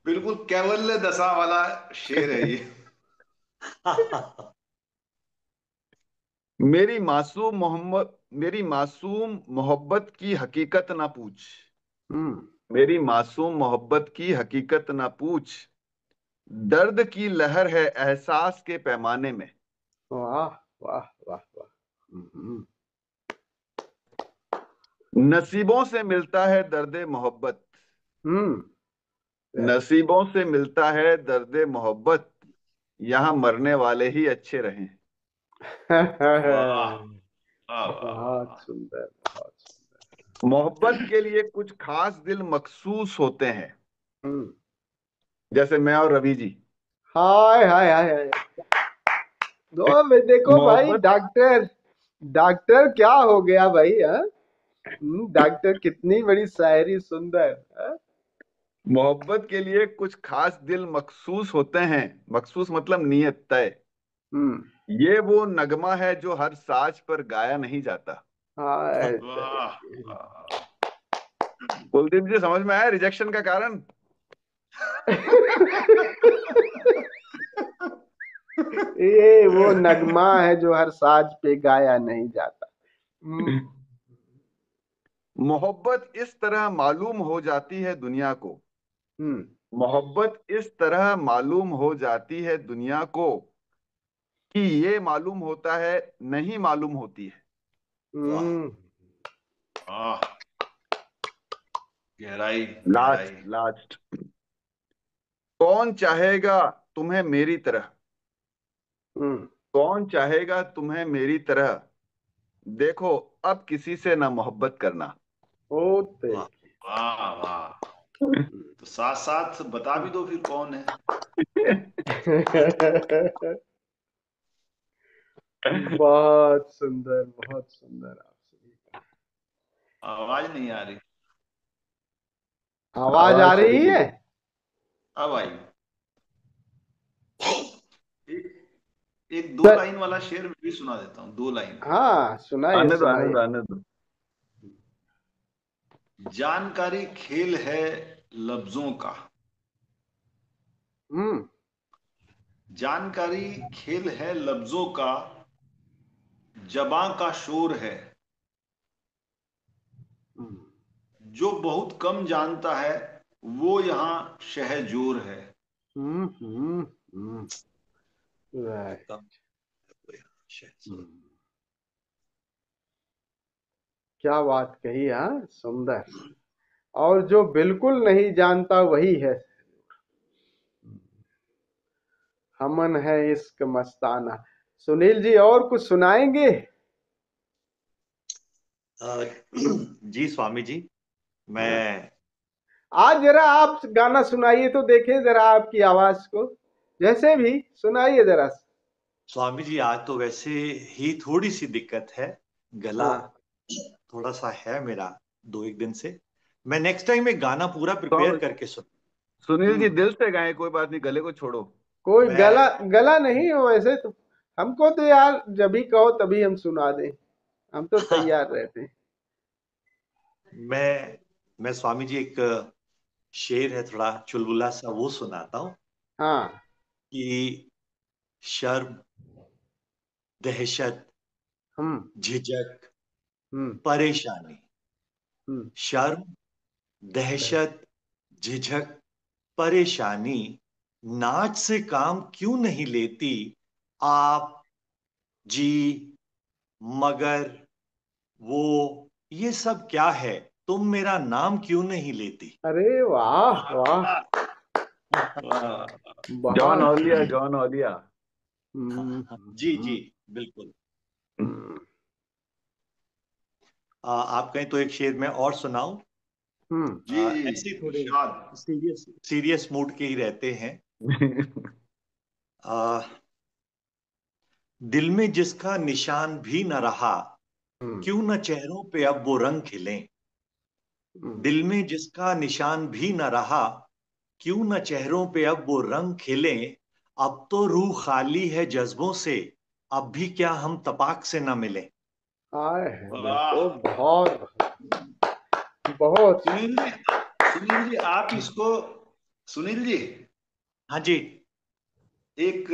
बिल्कुल कैवल्य दशा वाला शेर है ये। मेरी मासूम मोहब्बत की हकीकत ना पूछ। मेरी मासूम मोहब्बत की हकीकत ना पूछ, दर्द की लहर है एहसास के पैमाने में। वाह वाह वाह वाह। नसीबों से मिलता है दर्द मोहब्बत। नसीबों से मिलता है दर्द मोहब्बत, यहाँ मरने वाले ही अच्छे रहें। बहुत सुंदर, बहुत सुंदर। मोहब्बत के लिए कुछ खास दिल मखसूस होते हैं, जैसे मैं और रवि जी। हाय हाय हाय हाय। दो में देखो भाई, डॉक्टर डॉक्टर क्या हो गया भाई? डॉक्टर कितनी बड़ी शायरी सुंदर। मोहब्बत के लिए कुछ खास दिल मखसूस होते हैं, मखसूस मतलब नियत तय। ये वो नगमा है जो हर साज पर गाया नहीं जाता। कुलदीप जी समझ में आया रिजेक्शन का कारण? ये वो नगमा है जो हर साज पे गाया नहीं जाता। मोहब्बत इस तरह मालूम हो जाती है दुनिया को। मोहब्बत इस तरह मालूम हो जाती है दुनिया को कि ये मालूम होता है नहीं मालूम होती है। गहराई, लास्ट। कौन चाहेगा तुम्हें मेरी तरह, कौन चाहेगा तुम्हें मेरी तरह, देखो अब किसी से ना मोहब्बत करना। वाह वाह। तो तो साथ साथ बता भी दो फिर कौन है। बहुत सुंदर, बहुत सुंदर। आप सभी का आवाज नहीं आ रही। आवाज आ रही है। अब आई। एक 2 लाइन वाला शेर मैं भी सुना देता हूँ, 2 लाइन। हाँ सुनाइए आने दो, आने सुनाइए। दो, आने दो। जानकारी खेल है लफ्जों का, जानकारी खेल है लफ्जों का, जबां का शोर है, जो बहुत कम जानता है वो यहाँ शहजोर है। राइट। क्या बात कही। हाँ सुंदर। और जो बिल्कुल नहीं जानता वही है, हमन है इश्क मस्ताना। सुनील जी और कुछ सुनाएंगे? जी स्वामी जी, मैं आज जरा आप गाना सुनाइए तो देखें जरा आपकी आवाज को, जैसे भी सुनाइए जरा। स्वामी जी आज तो वैसे ही थोड़ी सी दिक्कत है, गला हाँ थोड़ा सा है मेरा 2-1 दिन से। मैं नेक्स्ट टाइम एक गाना पूरा प्रिपेयर तो करके सुनील जी दिल से गाएं, कोई बात नहीं, गले को छोड़ो। कोई गला मैं गला नहीं हो वैसे तो। हमको तो यार जब भी कहो तभी हम सुना दें, हम तो तैयार रहते हैं। मैं स्वामी जी एक शेर है थोड़ा चुलबुला सा, वो सुनाता हूँ हाँ। कि शर्म, दहशत, झिझक, परेशानी, शर्म, दहशत, झिझक, परेशानी, नाच से काम क्यों नहीं लेती आप जी, मगर वो ये सब क्या है, तुम मेरा नाम क्यों नहीं लेती। अरे वाह वाह, जॉन बहुत ओलिया, जॉन ओलिया। जी जी बिल्कुल। आप कहें तो एक शेर में और सुनाऊं? जी ऐसे थोड़े इरशाद। सीरियस मूड के ही रहते हैं। दिल में जिसका निशान भी न रहा, क्यों न चेहरों पे अब वो रंग खिले। दिल में जिसका निशान भी न रहा, क्यों न चेहरों पे अब वो रंग खिले। अब तो रूह खाली है जज्बों से, अब भी क्या हम तपाक से न मिले। आए हैं तो बहुत बहुत। सुनील जी आप इसको, सुनील जी हाँ जी, एक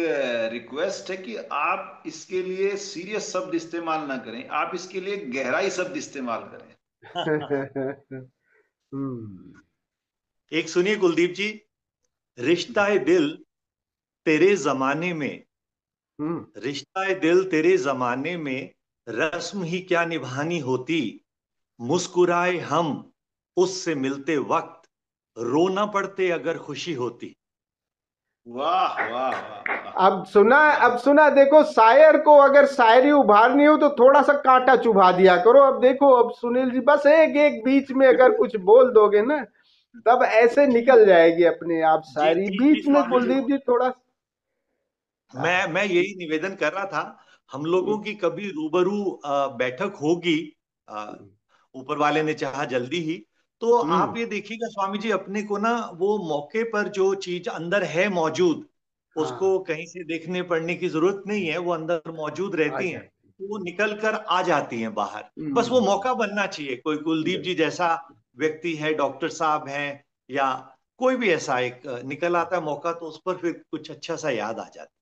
रिक्वेस्ट है कि आप इसके लिए सीरियस शब्द इस्तेमाल ना करें, आप इसके लिए गहराई शब्द इस्तेमाल करें। एक सुनिए कुलदीप जी, रिश्ता ए दिल तेरे जमाने में, रिश्ता ए दिल तेरे जमाने में, रस्म ही क्या निभानी होती। मुस्कुराए हम उससे मिलते वक्त, रोना पड़ते अगर खुशी होती। वाह वाह वाह। अब सुना देखो, शायर को अगर शायरी उभारनी हो तो थोड़ा सा कांटा चुभा दिया करो। अब देखो, अब सुनील जी बस एक एक बीच में अगर कुछ बोल दोगे ना, तब ऐसे निकल जाएगी अपने आप शायरी। बीच में कुलदीप जी थोड़ा। मैं यही निवेदन कर रहा था, हम लोगों की कभी रूबरू बैठक होगी, ऊपर वाले ने चाहा जल्दी ही, तो आप ये देखिएगा स्वामी जी, अपने को ना वो मौके पर जो चीज अंदर है मौजूद, उसको कहीं से देखने पढ़ने की जरूरत नहीं है, वो अंदर मौजूद रहती हैं, तो वो निकल कर आ जाती हैं बाहर। बस वो मौका बनना चाहिए, कोई कुलदीप जी जैसा व्यक्ति है, डॉक्टर साहब हैं, या कोई भी ऐसा एक निकल आता है मौका, तो उस पर फिर कुछ अच्छा सा याद आ जाता है।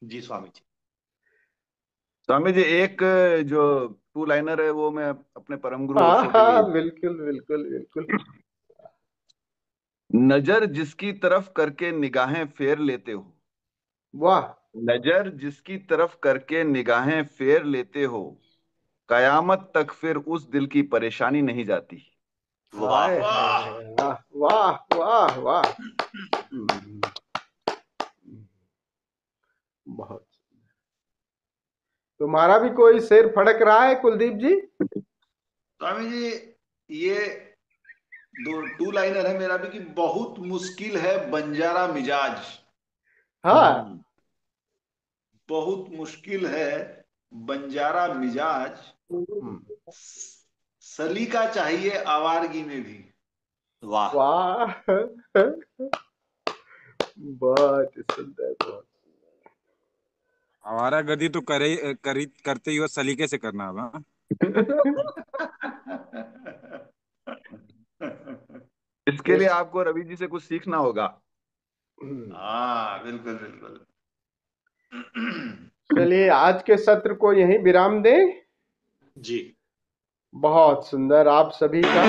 जी स्वामी जी। स्वामी जी एक जो 2 लाइनर है वो मैं अपने परम गुरु ओशो के लिए। बिल्कुल बिल्कुल बिल्कुल। नजर जिसकी तरफ करके निगाहें फेर लेते हो, वाह। नजर जिसकी तरफ करके निगाहें फेर लेते हो, कयामत तक फिर उस दिल की परेशानी नहीं जाती। वाह वाह वाह वाह। बहुत। तुम्हारा भी कोई शेर फड़क रहा है कुलदीप जी? स्वामी जी ये टू लाइनर है मेरा भी कि बहुत मुश्किल है बंजारा मिजाज। हाँ, बहुत मुश्किल है बंजारा मिजाज, सलीका चाहिए आवारगी में भी। वाह वाह, बहुत सुंदर, बहुत आवारा गर्दी तो करते ही वो सलीके से करना होगा। इसके लिए आपको रवि जी से कुछ सीखना होगा। हाँ बिल्कुल बिल्कुल। चलिए आज के सत्र को यहीं विराम दें। जी बहुत सुंदर आप सभी का।